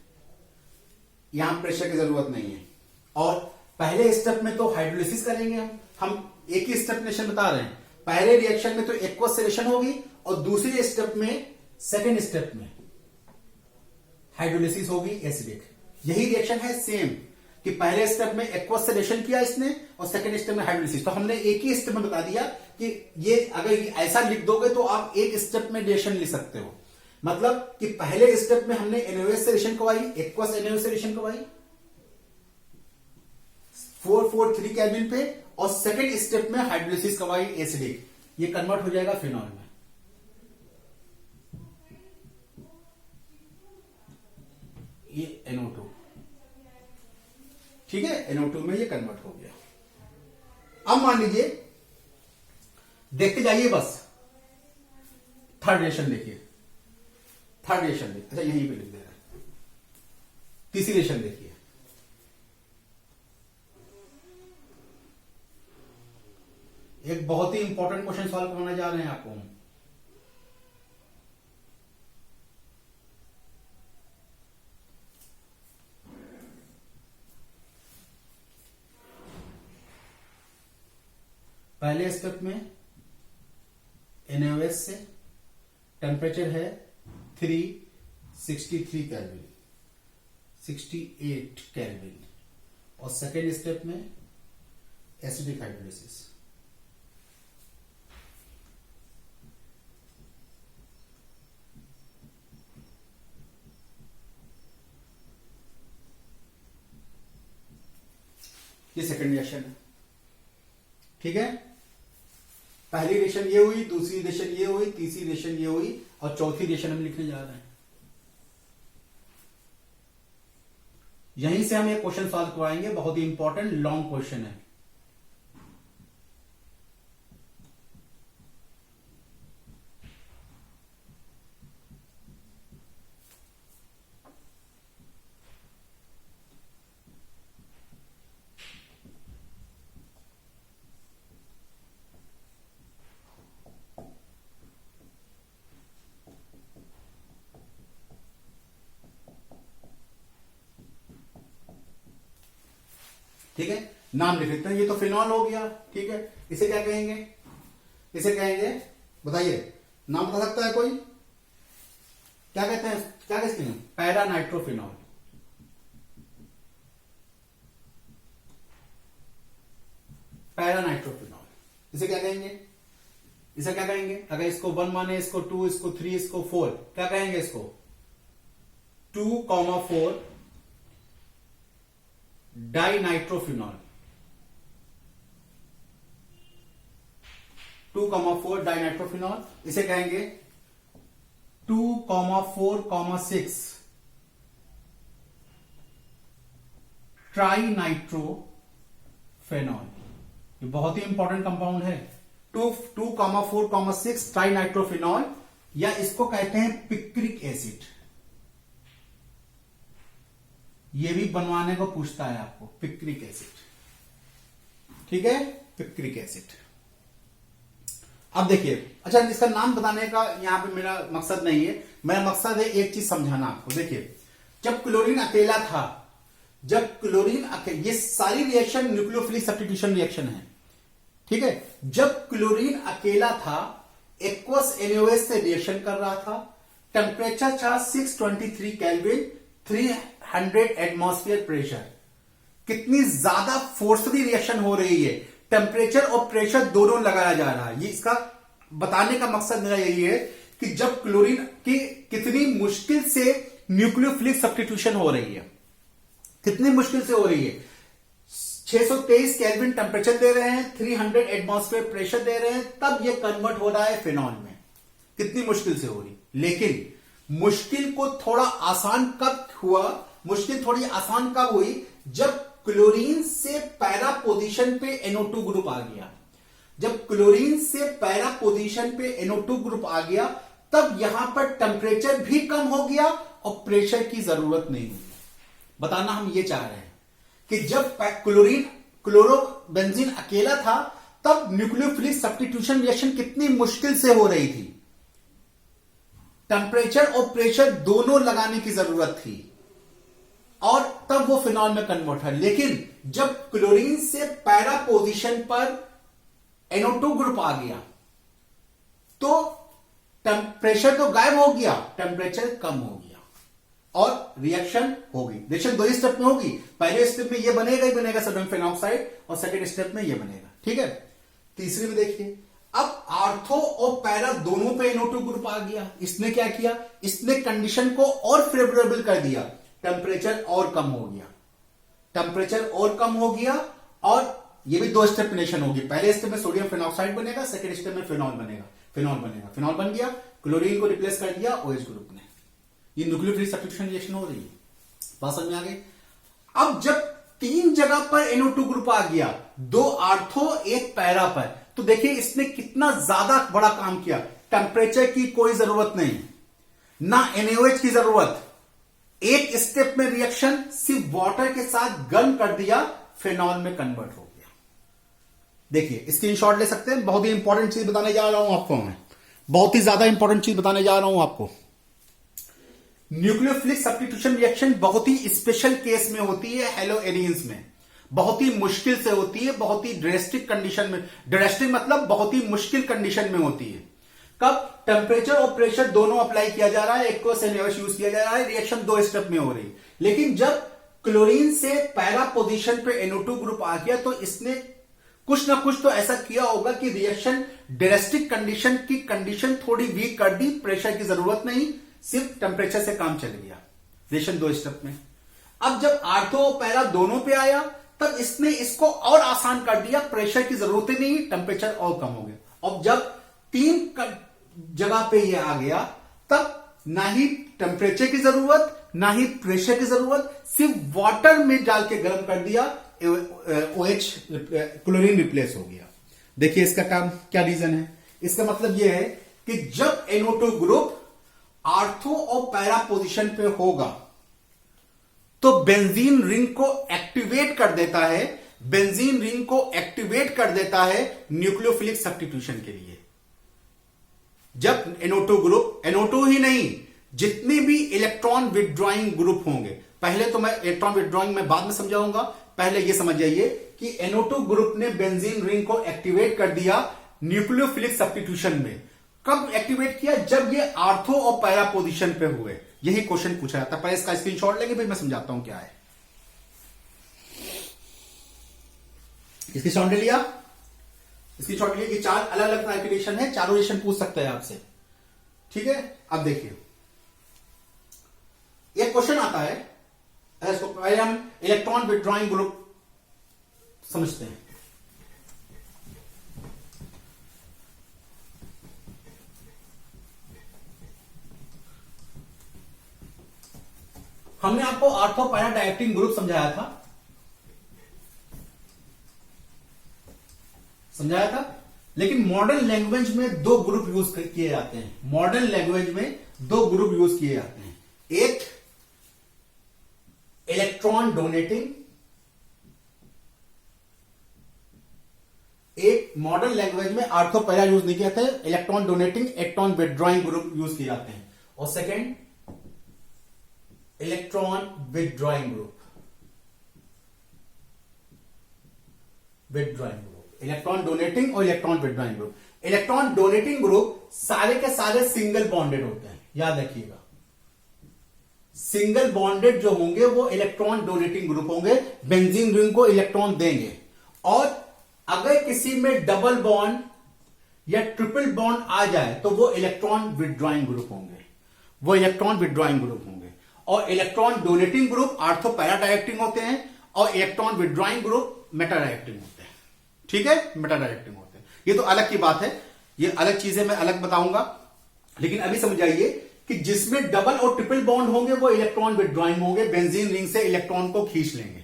यहां प्रेशर की जरूरत नहीं है। और पहले स्टेप में तो हाइड्रोलिसिस करेंगे हम एक ही स्टेप रिएक्शन बता रहे हैं। पहले रिएक्शन में तो एक्वस से रिएक्शन होगी और दूसरे स्टेप में, सेकेंड स्टेप में हाइड्रोलिसिस होगी एसिडिक। यही रिएक्शन है सेम, कि पहले स्टेप में एक्वस से रिएक्शन किया इसने और सेकेंड स्टेप में हाइड्रोलिसिस। तो हमने एक ही स्टेप में बता दिया कि ये अगर ऐसा लिख दोगे तो आप एक स्टेप में रिएक्शन लिख सकते हो। मतलब कि पहले स्टेप में हमने NaOH से रिएक्शन करवाई, एक्वस NaOH से रिएक्शन करवाई 443 केल्विन पे, और सेकेंड स्टेप में हाइड्रोलिसिस करवाई एसिडिक। ये कन्वर्ट हो जाएगा फिनॉल में। ये NO2, ठीक है, NO2 में ये कन्वर्ट हो गया। अब मान लीजिए देखते जाइए बस, थर्ड रिएक्शन देखिए, थर्ड रिएक्शन देखिए। अच्छा यहीं पे लिख दे रहा है। तीसरी रिएक्शन देखिए, एक बहुत ही इंपॉर्टेंट क्वेश्चन सॉल्व करने जा रहे हैं आपको हम। पहले स्टेप में NaOH से टेम्परेचर है 363 केल्विन, 68 केल्विन, और सेकेंड स्टेप में एसिडिक हाइड्रोलिसिस। ये सेकेंड रिएक्शन है, ठीक है। पहली रिएक्शन ये हुई, दूसरी रिएक्शन ये हुई, तीसरी रिएक्शन ये हुई, और चौथी रिएक्शन हम लिखने जा रहे हैं। यहीं से हम एक क्वेश्चन सॉल्व करवाएंगे, बहुत ही इंपॉर्टेंट लॉन्ग क्वेश्चन है। ठीक है, नाम लिख लेते हैं। ये तो फिनॉल हो गया, ठीक है। इसे क्या कहेंगे? इसे कहेंगे, बताइए, नाम बता सकता है कोई? क्या कहते हैं, क्या कहते हैं? Para nitrophenol. पैरा नाइट्रोफिनॉल, इसे क्या कहेंगे? इसे क्या कहेंगे? अगर इसको 1 माने, इसको 2, इसको 3, इसको 4, क्या कहेंगे इसको? 2,4 डाइनाइट्रोफिनॉल। 2,4 डाइनाइट्रोफिनॉल। इसे कहेंगे 2,4,6 ट्राइनाइट्रोफेनॉल। ये बहुत ही इंपॉर्टेंट कंपाउंड है। 2,4,6 ट्राइनाइट्रोफिनॉल, या इसको कहते हैं पिक्रिक एसिड। ये भी बनवाने को पूछता है आपको, पिक्रिक एसिड, ठीक है, पिक्रिक एसिड। अब देखिए, अच्छा इसका नाम बताने का यहां पे मेरा मकसद नहीं है, मेरा मकसद है एक चीज समझाना आपको। देखिए, जब क्लोरीन अकेला था, ये सारी रिएक्शन न्यूक्लियोफिलिक सब्स्टिट्यूशन रिएक्शन है, ठीक है। जब क्लोरीन अकेला था, एक्वस NaOH से रिएक्शन कर रहा था, टेम्परेचर था 623 केल्विन, 300 एटमॉस्फेयर प्रेशर। कितनी ज्यादा फोर्सफुली रिएक्शन हो रही है, टेम्परेचर और प्रेशर दोनों लगाया जा रहा है। ये इसका बताने का मकसद मेरा यही है कि जब क्लोरीन की कितनी मुश्किल से न्यूक्लियोफिलिक सब्स्टिट्यूशन हो रही है, कितनी मुश्किल से हो रही है। 623 केल्विन टेम्परेचर दे रहे हैं, 300 एटमॉस्फेयर प्रेशर दे रहे हैं, तब ये कन्वर्ट हो रहा है फिनॉल में। कितनी मुश्किल से हो रही, लेकिन मुश्किल को थोड़ा आसान कब हुआ, मुश्किल थोड़ी आसान कब हुई, जब क्लोरीन से पैरा पोजीशन पे NO2 ग्रुप आ गया। जब क्लोरीन से पैरा पोजीशन पे NO2 ग्रुप आ गया, तब यहां पर टेम्परेचर भी कम हो गया और प्रेशर की जरूरत नहीं हुई। बताना हम ये चाह रहे हैं कि जब क्लोरोबेंजीन अकेला था, तब न्यूक्लियोफिलिक सब्स्टिट्यूशन रिएक्शन कितनी मुश्किल से हो रही थी। टेम्परेचर और प्रेशर दोनों लगाने की जरूरत थी और तब वो फिनॉल में कन्वर्ट है। लेकिन जब क्लोरीन से पैरा पोजीशन पर NO2 ग्रुप आ गया, तो प्रेशर तो गायब हो गया, टेम्परेचर कम हो गया और रिएक्शन होगी। रिएक्शन 2 स्टेप में होगी। पहले स्टेप में ये बनेगा ही बनेगा सोडियम फेनॉक्साइड, और सेकेंड स्टेप में ये बनेगा। ठीक है। तीसरे में देखिए, अब आर्थो और पैरा दोनों पे NO2 ग्रुप आ गया। इसने क्या किया, इसने कंडीशन को और फेवरेबल कर दिया, टेम्परेचर और कम हो गया, टेम्परेचर और कम हो गया, और ये भी 2 स्टेप रिएक्शन होगी। पहले स्टेप में सोडियम फेनॉक्साइड बनेगा, सेकेंड स्टेप में फिनॉल बनेगा, फिनॉल बन गया, क्लोरीन को रिप्लेस कर दिया OH ग्रुप ने। ये न्यूक्लियोफिलिक सब्स्टिट्यूशन रिएक्शन हो रही है। बात समझ में आ गई। अब जब 3 जगह पर NO2 ग्रुप आ गया, 2 आर्थो 1 पैरा पर, तो देखिए इसने कितना ज्यादा बड़ा काम किया। टेम्परेचर की कोई जरूरत नहीं, ना NaOH की जरूरत, एक स्टेप में रिएक्शन सिर्फ वाटर के साथ गर्म कर दिया, फिनॉल में कन्वर्ट हो गया। देखिए स्क्रीनशॉट ले सकते हैं। बहुत ही इंपॉर्टेंट चीज बताने जा रहा हूं आपको, मैं बहुत ही ज्यादा इंपॉर्टेंट चीज बताने जा रहा हूं आपको। न्यूक्लियोफिलिक सब्स्टिट्यूशन रिएक्शन बहुत ही स्पेशल केस में होती है, हैलो एरियंस में बहुत ही मुश्किल से होती है, बहुत ही ड्रेस्टिक कंडीशन में, ड्रेस्टिक मतलब बहुत ही मुश्किल कंडीशन में होती है। कब टेम्परेचर और प्रेशर दोनों अप्लाई किया जा रहा है, एक को NaOH यूज किया जा रहा है, रिएक्शन 2 स्टेप में हो रही। लेकिन जब क्लोरीन से पैरा पोजीशन पे NO2 ग्रुप आ गया, तो इसने कुछ ना कुछ तो ऐसा किया होगा कि रिएक्शन ड्रेस्टिक कंडीशन की कंडीशन थोड़ी वीक कर दी, प्रेशर की जरूरत नहीं, सिर्फ टेम्परेचर से काम चल गया, रिएक्शन 2 स्टेप में। अब जब आर्थो और पैरा दोनों पे आया, तब इसने इसको और आसान कर दिया, प्रेशर की जरूरत ही नहीं, टेम्परेचर और कम हो गया। अब जब 3 जगह पे ये आ गया, तब ना ही टेम्परेचर की जरूरत, ना ही प्रेशर की जरूरत, सिर्फ वाटर में डाल के गर्म कर दिया, OH क्लोरीन रिप्लेस हो गया। देखिए इसका काम क्या रीजन है। इसका मतलब यह है कि जब NO2 ग्रुप आर्थो और पैरा पोजीशन पे होगा, तो बेंजीन रिंग को एक्टिवेट कर देता है, बेंजीन रिंग को एक्टिवेट कर देता है न्यूक्लियोफिलिक सब्स्टिट्यूशन के लिए। जब NO2 ग्रुप, NO2 ही नहीं, जितने भी इलेक्ट्रॉन विथड्रॉइंग ग्रुप होंगे, पहले तो मैं इलेक्ट्रॉन विथड्रॉइंग में बाद में समझाऊंगा, पहले यह समझ जाइए कि NO2 ग्रुप ने बेंजीन रिंग को एक्टिवेट कर दिया न्यूक्लियोफिलिक सब्स्टिट्यूशन में। कब एक्टिवेट किया, जब ये आर्थो और पैरा पोजीशन पे हुए। यही क्वेश्चन पूछा जाता है। पहले इसका स्क्रीनशॉट लेंगे, फिर मैं समझाता हूं क्या है। स्क्रीनशॉट ले लिया, स्क्रीनशॉट ले लिया। 4 अलग अलग टाइप के रिएक्शन है, चारों रिएक्शन पूछ सकते हैं आपसे। ठीक है। अब देखिए एक क्वेश्चन आता है, इसको पहले हम इलेक्ट्रॉन विथड्रॉइंग ग्रुप समझते हैं। हमने आपको आर्थो पैरा डायरेक्टिंग ग्रुप समझाया था, लेकिन मॉडर्न लैंग्वेज में 2 ग्रुप यूज किए जाते हैं। मॉडर्न लैंग्वेज में 2 ग्रुप यूज किए जाते हैं, एक इलेक्ट्रॉन डोनेटिंग, एक मॉडर्न लैंग्वेज में आर्थो पैरा यूज नहीं किया था, electron donating electron withdrawing group use किए जाते हैं। और second electron withdrawing group, electron donating और electron withdrawing group. Electron donating group सारे के सारे सिंगल बॉन्डेड होते हैं, याद रखिएगा। सिंगल बॉन्डेड जो होंगे वो इलेक्ट्रॉन डोनेटिंग ग्रुप होंगे, बेंजीन रिंग को इलेक्ट्रॉन देंगे। और अगर किसी में डबल बॉन्ड या ट्रिपल बॉन्ड आ जाए तो वो इलेक्ट्रॉन विथड्रॉइंग ग्रुप होंगे, और electron donating group ortho para directing होते हैं, और electron withdrawing group Meta directing होते हैं। ठीक है, मेटा डायरेक्टिंग होते हैं। ये तो अलग की बात है, ये अलग चीजें मैं अलग बताऊंगा। लेकिन अभी समझाइए कि जिसमें डबल और ट्रिपल बॉन्ड होंगे वो इलेक्ट्रॉन विड्रॉइंग होंगे, बेंजीन रिंग से इलेक्ट्रॉन को खींच लेंगे,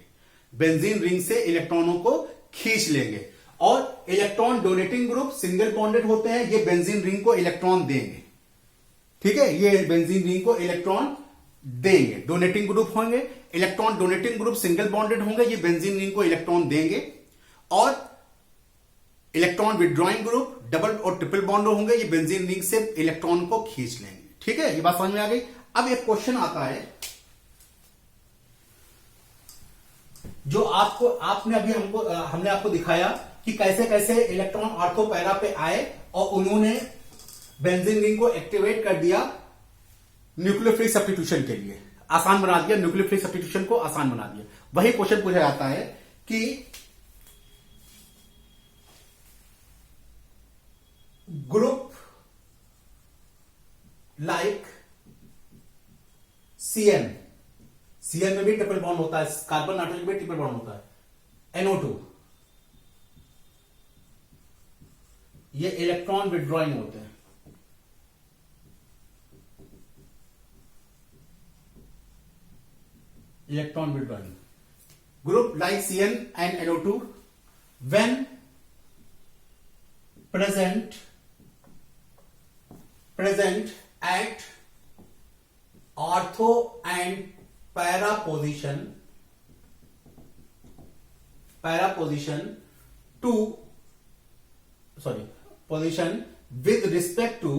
बेंजीन रिंग से इलेक्ट्रॉनों को खींच लेंगे। और electron donating group single bonded होते हैं, ये बेंजीन रिंग को इलेक्ट्रॉन देंगे। ठीक है, ये बेंजीन रिंग को इलेक्ट्रॉन देंगे। डोनेटिंग ग्रुप होंगे, electron donating group single bonded होंगे, ये बेंजीन रिंग को इलेक्ट्रॉन देंगे। और इलेक्ट्रॉन विड्रॉइंग ग्रुप डबल और ट्रिपल बॉन्ड होंगे, ये बेंजीन रिंग से इलेक्ट्रॉन को खींच लेंगे। ठीक है, ये बात समझ में आ गई। अब एक क्वेश्चन आता है जो हमने आपको दिखाया कि कैसे कैसे इलेक्ट्रॉन ऑर्थो पैरा पे आए और उन्होंने बेंजीन रिंग को एक्टिवेट कर दिया न्यूक्लियोफिलिक सब्स्टिट्यूशन के लिए, आसान बना दिया, न्यूक्लियोफिलिक सब्स्टिट्यूशन को आसान बना दिया। वही क्वेश्चन पूछा जाता है कि ग्रुप लाइक सीएन में भी ट्रिपल बॉन्ड होता है, कार्बन नाइट्रोजन में ट्रिपल बॉन्ड होता है, NO2, ये इलेक्ट्रॉन विड्रॉइंग होते हैं। Electron withdrawing group like CN and NO2 when present at ortho and para position with respect to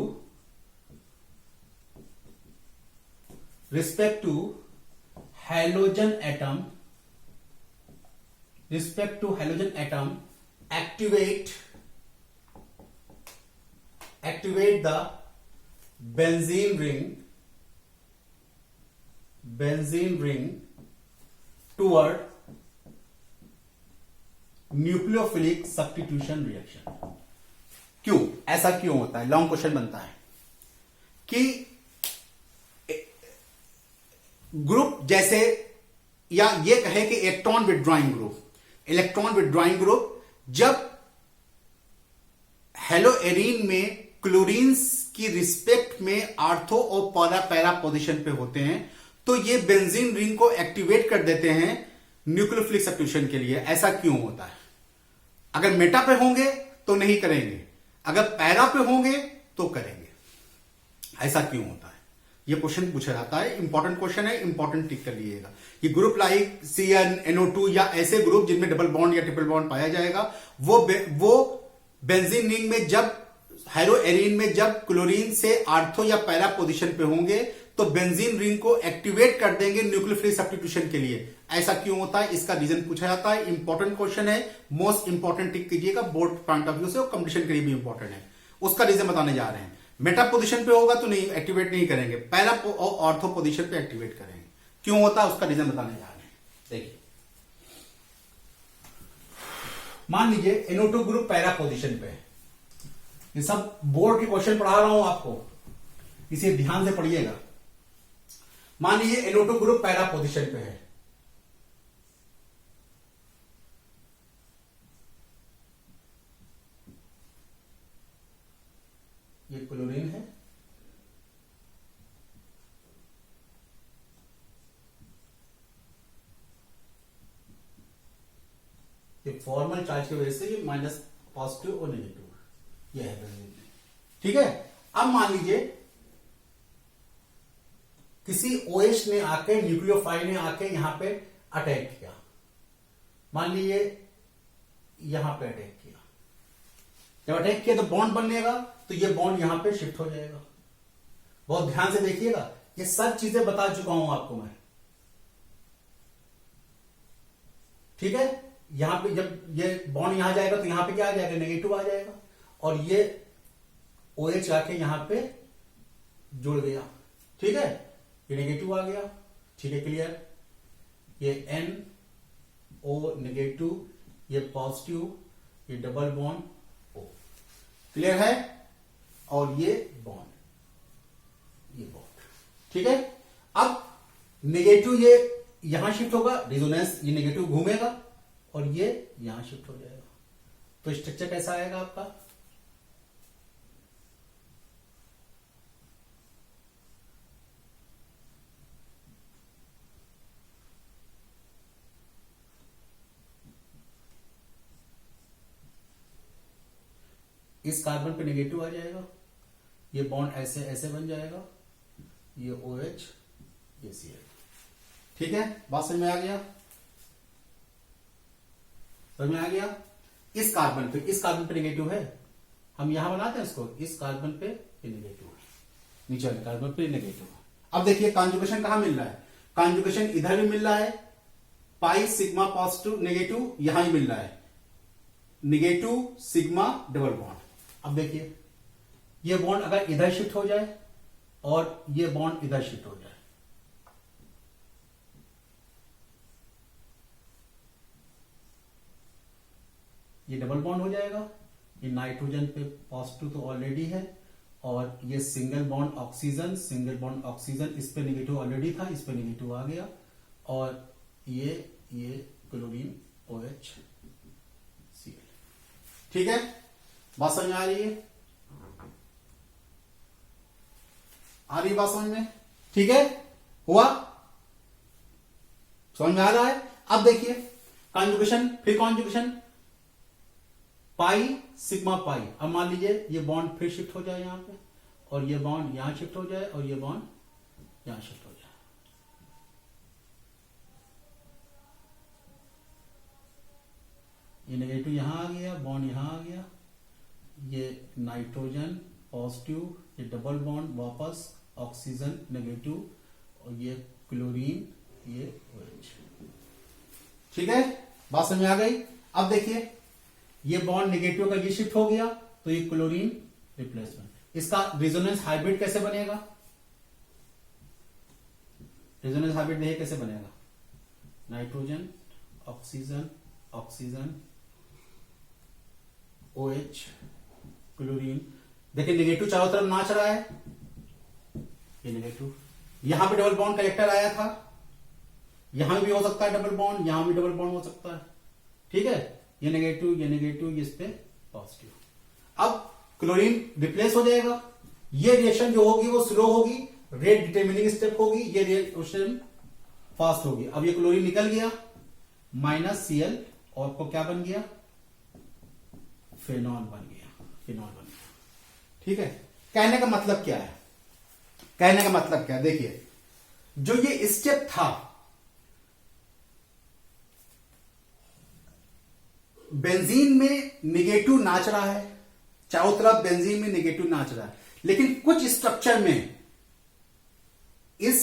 halogen atom activate the benzene ring toward nucleophilic substitution reaction. क्यों ऐसा क्यों होता है? लॉन्ग क्वेश्चन बनता है कि ग्रुप जैसे, या ये कहे कि इलेक्ट्रॉन विड्रॉइंग ग्रुप जब हेलोएरीन में क्लोरीन की रिस्पेक्ट में आर्थो और पैरा पोजीशन पे होते हैं, तो ये बेंजीन रिंग को एक्टिवेट कर देते हैं न्यूक्लियोफिलिक सब्स्टिट्यूशन के लिए। ऐसा क्यों होता है? अगर मेटा पे होंगे तो नहीं करेंगे, अगर पैरा पे होंगे तो करेंगे। ऐसा क्यों होता है? ये क्वेश्चन पूछा जाता है, इंपॉर्टेंट क्वेश्चन है, इंपॉर्टेंट टिक कर लीजिएगा। कि ग्रुप लाइक CN, NO2 या ऐसे ग्रुप जिनमें डबल बॉन्ड या ट्रिपल बॉन्ड पाया जाएगा, वो बेंजीन रिंग में जब हेलोएरीन में जब क्लोरीन से आर्थो या पैरा पोजीशन पे होंगे तो बेंजीन रिंग को एक्टिवेट कर देंगे न्यूक्लियोफिलिक सब्स्टिट्यूशन के लिए। ऐसा क्यों होता है? इसका रीजन पूछा जाता है। इंपॉर्टेंट क्वेश्चन है, मोस्ट इंपॉर्टेंट टिक कीजिएगा के पॉइंट ऑफ व्यू से, और कंपटीशन के लिए भी इंपॉर्टेंट है। उसका रीजन बताने जा रहे हैं। मेटा पोजीशन पे होगा तो नहीं एक्टिवेट नहीं करेंगे, पैरा और ऑर्थो पोजीशन पे एक्टिवेट करेंगे। क्यों होता है उसका रीजन बताने जा रहे हैं। देखिए, मान लीजिए NO2 ग्रुप पैरा पोजीशन पे है। ये सब बोर्ड के क्वेश्चन पढ़ा रहा हूं आपको, इसे ध्यान से पढ़िएगा। मान लीजिए NO2 ग्रुप पैरा पोजीशन पे है, ये क्लोरीन है, ये फॉर्मल चार्ज की वजह से ये माइनस पॉजिटिव और नेगेटिव ये है बेंजीन। ठीक है, अब मान लीजिए किसी OH ने आके, न्यूक्लियोफाइल ने आके यहां पे अटैक किया। मान लीजिए यहां पे अटैक किया, जब अटैक किया तो बॉन्ड बनेगा, तो ये बॉन्ड यहां पे शिफ्ट हो जाएगा। बहुत ध्यान से देखिएगा, ये सब चीजें बता चुका हूं आपको मैं। ठीक है, यहां पे जब ये बॉन्ड यहां जाएगा तो यहां पे क्या आ जाएगा? नेगेटिव आ जाएगा, और ये OH आके यहां पे जुड़ गया। ठीक है, ये नेगेटिव आ गया। ठीक है, क्लियर? ये NO नेगेटिव, ये पॉजिटिव, ये डबल बॉन्ड O। क्लियर है? और ये बॉन्ड, ये बॉन्ड। ठीक है, अब नेगेटिव यहां शिफ्ट होगा, रेजोनेंस ये नेगेटिव घूमेगा और ये यहां शिफ्ट हो जाएगा। तो स्ट्रक्चर कैसा आएगा आपका? इस कार्बन पे नेगेटिव आ जाएगा, ये बॉन्ड ऐसे ऐसे बन जाएगा, ये OH ये Cl। ठीक है, बात समझ में आ गया? समझ में आ गया? इस कार्बन पे नेगेटिव है, हम यहां बनाते हैं इसको, इस कार्बन पे नेगेटिव है, नीचे वाले कार्बन पे नेगेटिव है। अब देखिए कॉन्जुगेशन कहां मिल रहा है? कॉन्जुगेशन इधर भी मिल रहा है, पाई सिग्मा पॉजिटिव नेगेटिव यहां ही मिल रहा है, नेगेटिव सिग्मा डबल बॉन्ड। अब देखिए ये बॉन्ड अगर इधर शिफ्ट हो जाए और ये बॉन्ड इधर शिफ्ट हो जाए, ये डबल बॉन्ड हो जाएगा, ये नाइट्रोजन पे पॉजिटिव तो ऑलरेडी है, और ये सिंगल बॉन्ड ऑक्सीजन इस पे नेगेटिव ऑलरेडी था, इस पे नेगेटिव आ गया, और ये क्लोरीन OH Cl। ठीक है, बात समझ में आ रही है? आ रही बात समझ में? ठीक है, हुआ? समझ में आ रहा है? अब देखिए कॉन्जुगेशन, फिर कॉन्जुगेशन पाई सिग्मा पाई। अब मान लीजिए ये बॉन्ड फिर शिफ्ट हो जाए यहां पे, और ये बॉन्ड यहां शिफ्ट हो जाए, और ये बॉन्ड यहां शिफ्ट हो जाए। ये नेगेटिव यहां आ गया, बॉन्ड यहां आ गया, ये नाइट्रोजन पॉजिटिव, ये डबल बॉन्ड वापस ऑक्सीजन नेगेटिव, और ये क्लोरीन ये OH। ठीक है, बात समझ में आ गई? अब देखिए ये बॉन्ड नेगेटिव का ये शिफ्ट हो गया, तो ये क्लोरीन रिप्लेसमेंट। इसका रेजोनेंस हाइब्रिड कैसे बनेगा? रेजोनेंस हाइब्रिड देखिए कैसे बनेगा, nitrogen oxygen oxygen OH chlorine. देखिए नेगेटिव चारों तरफ नाच रहा है, ये नेगेटिव, यहां पे डबल बॉन्ड कलेक्टर आया था, यहां भी हो सकता है डबल बॉन्ड, यहां भी डबल बॉन्ड हो सकता है। ठीक है, ये नेगेटिव इस पे पॉजिटिव। अब क्लोरीन रिप्लेस हो जाएगा, ये रिएक्शन जो होगी वो स्लो होगी, रेट डिटर्मिनिंग स्टेप होगी, ये रिएक्शन फास्ट होगी। अब ये क्लोरीन निकल गया, -Cl, और को क्या बन गया? फिनॉल बन गया। ठीक है, कहने का मतलब क्या है? कहने का मतलब क्या है? देखिए जो ये स्टेप था, बेंजीन में नेगेटिव नाच रहा है, चारों तरफ बेंजीन में नेगेटिव नाच रहा है, लेकिन कुछ स्ट्रक्चर में, इस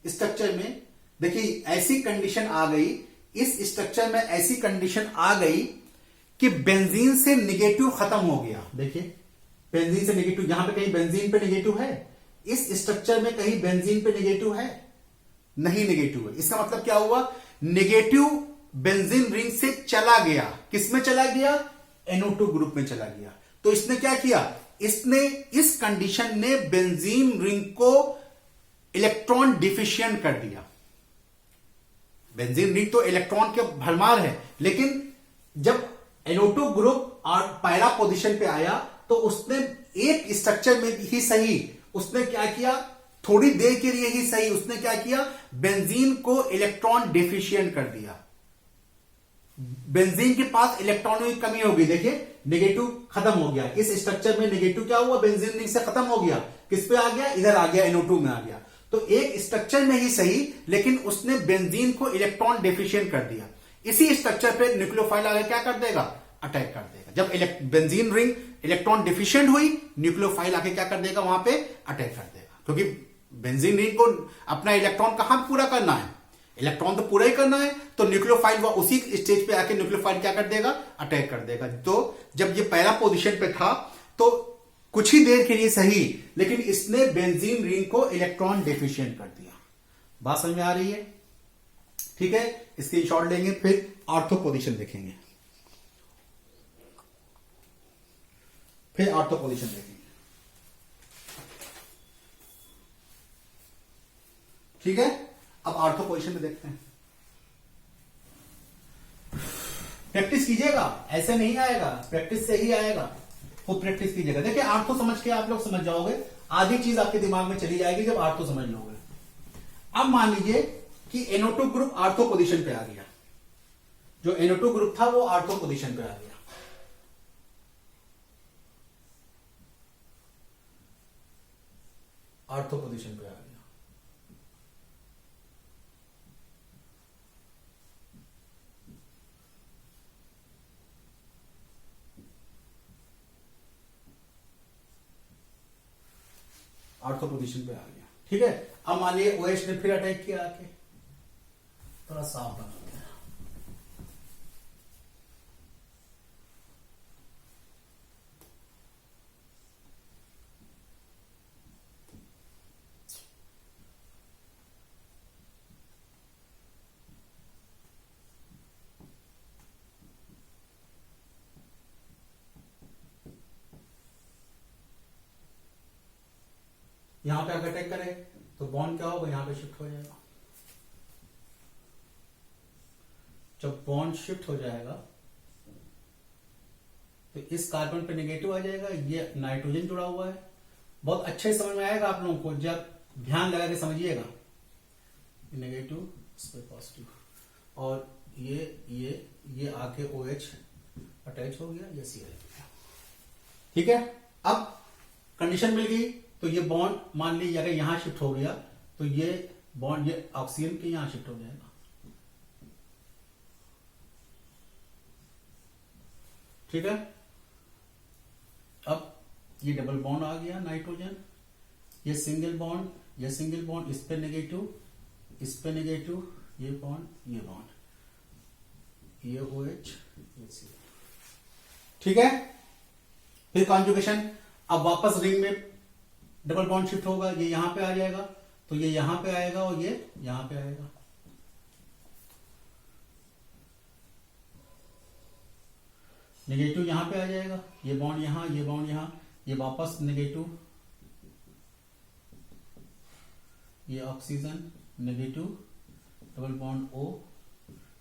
स्ट्रक्चर में देखिए ऐसी कंडीशन आ गई, इस स्ट्रक्चर में ऐसी कंडीशन आ गई कि बेंजीन से नेगेटिव खत्म हो गया। देखिए बेंजीन से नेगेटिव, यहां पे कहीं बेंजीन पे नेगेटिव है, इस स्ट्रक्चर में कहीं बेंजीन पे नेगेटिव है? नहीं नेगेटिव है। इसका मतलब क्या हुआ? नेगेटिव बेंजीन रिंग से चला गया, किसमें चला गया? NO2 ग्रुप में चला गया। तो इसने क्या किया? इसने, इस कंडीशन ने बेंजीन रिंग को इलेक्ट्रॉन डिफिशिएंट कर दिया। बेंजीन रिंग तो इलेक्ट्रॉन के भरमार है, लेकिन जब NO2 ग्रुप और पहला पोजीशन पे आया तो उसने एक स्ट्रक्चर में ही सही, उसने क्या किया? थोड़ी देर के लिए ही सही, उसने क्या किया? बेंजीन को इलेक्ट्रॉन डिफिशिएंट कर दिया। बेंजीन के पास इलेक्ट्रॉनों की कमी होगी। देखिए नेगेटिव खत्म हो गया, इस स्ट्रक्चर में नेगेटिव क्या हुआ? बेंजीन रिंग से खत्म हो गया, किस पे आ गया? इधर आ गया, NO2 में आ गया। तो एक स्ट्रक्चर में ही सही, लेकिन उसने बेंजीन को इलेक्ट्रॉन डेफिशिएंट कर दिया। इसी स्ट्रक्चर पे न्यूक्लियोफाइल आगे क्या कर देगा? अटैक कर देगा। जब बेंजीन रिंग इलेक्ट्रॉन डिफिशिएंट हुई, न्यूक्लियोफाइल आके क्या कर देगा? वहां पे अटैक कर देगा, क्योंकि बेंजीन रिंग को अपना इलेक्ट्रॉन कहां पूरा करना है? इलेक्ट्रॉन तो पूरा ही करना है। तो न्यूक्लियोफाइल वो उसी स्टेज पे आके न्यूक्लियोफाइल क्या कर देगा? अटैक कर देगा। तो जब ये पहला पोजीशन पे था तो कुछ ही देर के लिए सही, लेकिन इसने बेंजीन रिंग को इलेक्ट्रॉन डेफिशिएंट कर दिया। बात समझ में आ रही है? ठीक है, इसके शॉर्ट लेंगे, फिर ऑर्थो पोजीशन देखेंगे, फिर ऑर्थो पोजीशन देखेंगे। ठीक है, अब ऑर्थो पोजीशन में देखते हैं। प्रैक्टिस कीजिएगा, ऐसे नहीं आएगा, प्रैक्टिस से ही आएगा, खूब प्रैक्टिस कीजिएगा। देखिए आर्थो समझ के आप लोग समझ जाओगे, आधी चीज आपके दिमाग में चली जाएगी जब आर्थो समझ लोगे। अब मान लीजिए कि NO2 ग्रुप आर्थो पोजीशन पे आ गया, जो NO2 ग्रुप था वो आर्थो पोजीशन पे आ गया। आर्थो पोजीशन पे आ गया। आर्थो पोजीशन पे आ गया, ठीक है। अब मान लीजिए OH ने फिर अटैक किया आके, थोड़ा साफ बना दिया। यहां पे अगर अटैक करे तो बॉन्ड क्या होगा, यहां पे शिफ्ट हो जाएगा। जब बॉन्ड शिफ्ट हो जाएगा तो इस कार्बन पे नेगेटिव आ जाएगा, ये नाइट्रोजन जुड़ा हुआ है। बहुत अच्छे समझ में आएगा आप लोगों को, जब ध्यान लगा के समझिएगा। नेगेटिव इस पे पॉजिटिव, और ये आके OH अटैच हो गया, ये Cl। ठीक है, अब कंडीशन मिल गई तो ये बॉन्ड मान लीजिए अगर यहां शिफ्ट हो गया तो ये बॉन्ड ये ऑक्सीजन के यहां शिफ्ट हो जाएगा। ठीक है, अब ये डबल बॉन्ड आ गया नाइट्रोजन, ये सिंगल बॉन्ड, इस पे नेगेटिव, इस पे नेगेटिव, ये बॉन्ड, ये OH, ये Cl। ठीक है, फिर कॉन्जुगेशन। अब वापस रिंग में डबल बॉन्ड शिफ्ट होगा, ये यहां पे आ जाएगा, तो ये यहां पे आएगा और ये यहां पे आएगा। नेगेटिव यहां पे आ जाएगा, ये बॉन्ड यहां, ये बॉन्ड यहां, ये वापस नेगेटिव, ये oxygen negative, double bond O,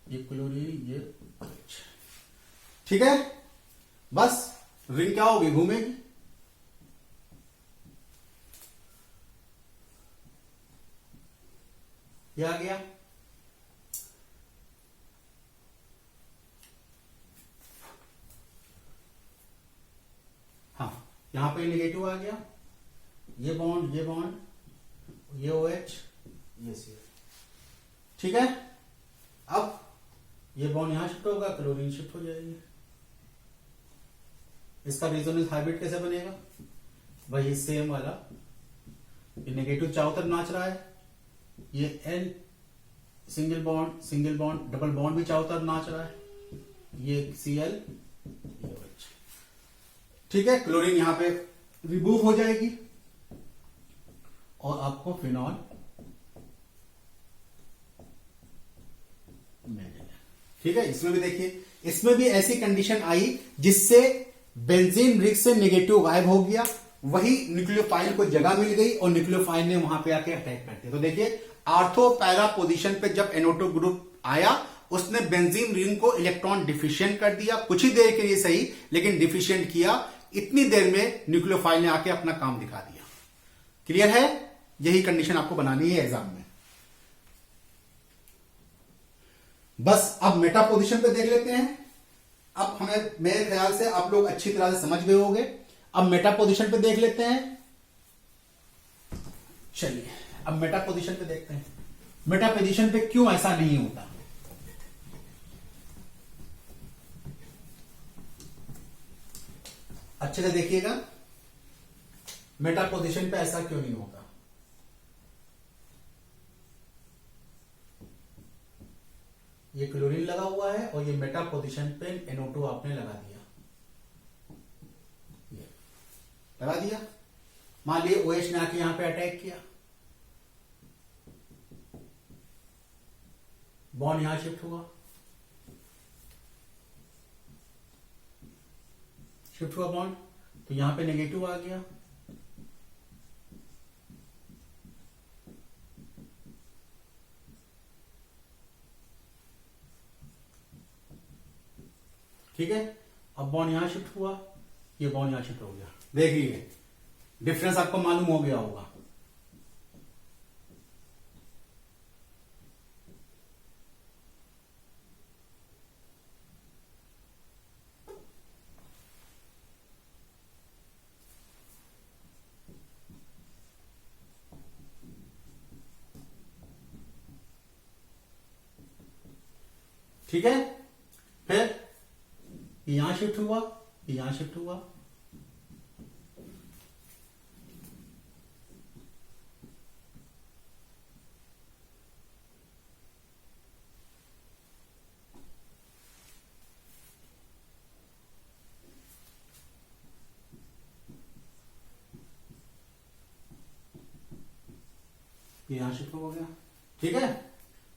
ये क्लोरीन, ये OH। ठीक है, बस रिंग क्या होगी, घूमेगी। ये आ गया। हाँ, यहां पे नेगेटिव आ गया, ये बॉन्ड, ये OH, ये Cl। ठीक है, अब ये बॉन्ड यहां शिफ्ट होगा, क्लोरीन शिफ्ट हो जाएगी। इसका रेजोनेंस हाइब्रिड कैसे बनेगा, वही सेम वाला, ये नेगेटिव चारों तरफ नाच रहा है, ये N single bond, double bond भी चारों तरफ नाच रहा है, ये Cl, ये OH। ठीक है, क्लोरीन यहां पे रिमूव हो जाएगी और आपको फिनॉल मिलेगा। ठीक है, इसमें भी देखिए, इसमें भी ऐसी कंडीशन आई जिससे बेंजीन रिंग से नेगेटिव गायब हो गया, वही न्यूक्लियोफाइल को जगह मिल गई और न्यूक्लियोफाइल ने वहां पे आके अटैक कर दिया। तो देखिए आर्थो पैरा पोजीशन पे जब NO2 ग्रुप आया, उसने बेंजीन रिंग को इलेक्ट्रॉन डिफिशिएंट कर दिया, कुछ ही देर के लिए सही, लेकिन डिफिशिएंट किया। इतनी देर में न्यूक्लियोफाइल ने आके अपना काम दिखा दिया। क्लियर है, यही कंडीशन आपको बनानी है एग्जाम में। बस अब मेटा पोजीशन पे देख लेते हैं। अब हमें, मेरे ख्याल से आप लोग अच्छी तरह से समझ गए होंगे। अब मेटा पोजीशन पे देख लेते हैं। चलिए अब मेटा पोजीशन पे देखते हैं, मेटा पोजीशन पे क्यों ऐसा नहीं होता। अच्छे से देखिएगा, मेटा पोजीशन पे ऐसा क्यों नहीं होता। ये क्लोरीन लगा हुआ है और ये मेटा पोजीशन पे NO2 आपने लगा दिया, ये लगा दिया। मान लीजिए OH ने आके यहां पे अटैक किया, बॉन्ड यहां शिफ्ट हुआ, बॉन्ड, तो यहां पे नेगेटिव आ गया, ठीक है, अब बॉन्ड यहां शिफ्ट हुआ, ये बॉन्ड यहां शिफ्ट हो गया। देखिए डिफरेंस आपको मालूम हो गया होगा। ठीक है, फिर यहां शिफ्ट हुआ, यहां शिफ्ट हुआ, ये यहां शिफ्ट हो गया। ठीक है,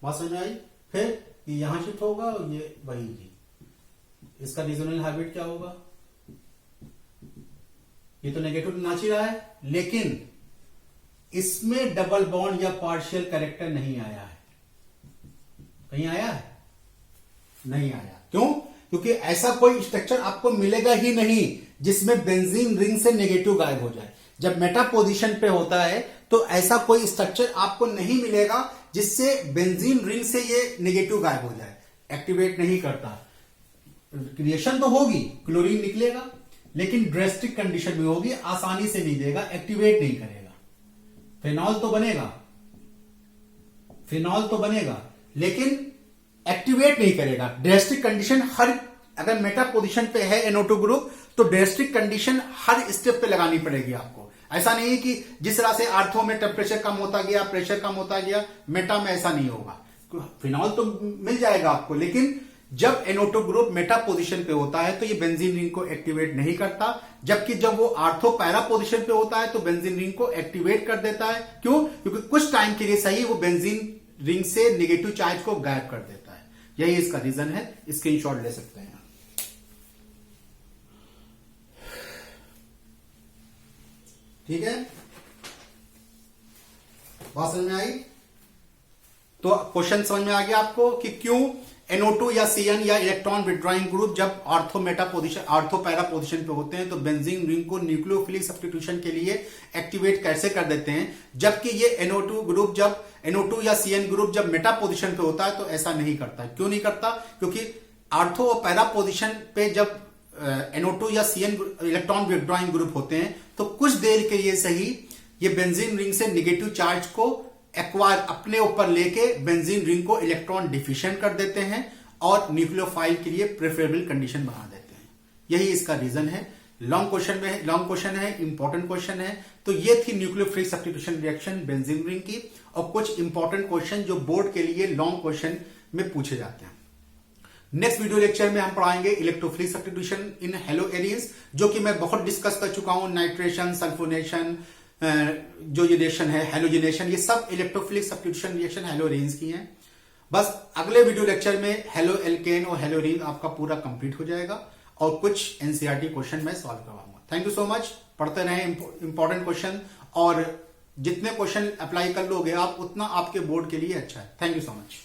बात समझ में आई। फिर ये यहां शिफ्ट होगा और ये वही जी, इसका रीजनल हैबिट क्या होगा, ये तो नेगेटिव नाच ही रहा है, लेकिन इसमें डबल बॉन्ड या पार्शियल कैरेक्टर नहीं आया है। कहीं आया है? नहीं आया। क्यों? क्योंकि ऐसा कोई स्ट्रक्चर आपको मिलेगा ही नहीं जिसमें बेंजीन रिंग से नेगेटिव गायब हो जाए। जब मेटा पोजीशन पे होता है तो ऐसा कोई स्ट्रक्चर आपको नहीं मिलेगा जिससे बेंजीन रिंग से ये नेगेटिव गायब हो जाए, एक्टिवेट नहीं करता। क्रिएशन तो होगी, क्लोरीन निकलेगा, लेकिन ड्रेस्टिक कंडीशन में होगी, आसानी से नहीं देगा, एक्टिवेट नहीं करेगा। फिनॉल तो बनेगा, फिनॉल तो बनेगा, लेकिन एक्टिवेट नहीं करेगा। ड्रेस्टिक कंडीशन हर, अगर मेटा पोजीशन पे है NO2 ग्रुप तो ड्रेस्टिक कंडीशन हर स्टेप पे लगानी पड़ेगी आपको। ऐसा नहीं है कि जिस तरह से आर्थो में टेम्परेचर कम होता गया, प्रेशर कम होता गया, मेटा में ऐसा नहीं होगा। फिनॉल तो मिल जाएगा आपको, लेकिन जब NO2 ग्रुप मेटा पोजीशन पे होता है तो ये बेंजीन रिंग को एक्टिवेट नहीं करता, जबकि जब वो आर्थो पैरा पोजीशन पे होता है तो बेंजीन रिंग को एक्टिवेट कर देता है। क्यों? क्योंकि कुछ टाइम के लिए सही वो बेंजीन रिंग से नेगेटिव चार्ज को गायब कर देता है। यही इसका रीजन है, स्क्रीनशॉट ले सकते हैं। ठीक है, बात समझ में आई? तो क्वेश्चन समझ में आ गया आपको कि क्यों NO2 या CN या इलेक्ट्रॉन विड्रॉइंग ग्रुप जब ortho Meta position, ortho para position पे होते हैं तो बेंजीन रिंग को न्यूक्लियोफिलिक सब्स्टिट्यूशन के लिए एक्टिवेट कैसे कर देते हैं, जबकि ये NO2 ग्रुप जब NO2 या CN ग्रुप जब मेटा पोजीशन पे होता है तो ऐसा नहीं करता। क्यों नहीं करता? क्योंकि ऑर्थो और पैरा पोजीशन पे जब NO2 या CN इलेक्ट्रॉन विड्रॉइंग ग्रुप होते हैं तो कुछ देर के लिए सही ये बेंजीन रिंग से नेगेटिव चार्ज को एक्वायर, अपने ऊपर लेके बेंजीन रिंग को इलेक्ट्रॉन डिफिशिएंट कर देते हैं और न्यूक्लियोफाइल के लिए प्रेफरेबल कंडीशन बना देते हैं। यही इसका रीजन है। लॉन्ग क्वेश्चन है, इंपॉर्टेंट क्वेश्चन है। तो ये थी nucleophilic substitution reaction benzene ring की, और कुछ इंपॉर्टेंट क्वेश्चन जो बोर्ड के लिए लॉन्ग क्वेश्चन में पूछे जाते हैं। नेक्स्ट वीडियो लेक्चर में हम पढ़ाएंगे electrophilic substitution in hello Aryans, जो कि मैं बहुत डिस्कस कर चुका हूं। नाइट्रेशन, सल्फोनेशन, जो ये रिएक्शन है हेलोजिनेशन, ये सब electrophilic substitution reaction hello Aryans की हैं। बस अगले वीडियो लेक्चर में हेलो एल्केन और हेलो एरिन आपका पूरा कंप्लीट हो जाएगा और कुछ एनसीईआरटी क्वेश्चन मैं सॉल्व करवाऊंगा। Thank you so much. पढ़ते रहें इंपॉर्टेंट क्वेश्चन, और जितने क्वेश्चन अप्लाई कर लोगे आप उतना आपके बोर्ड के लिए अच्छा है। Thank you so much.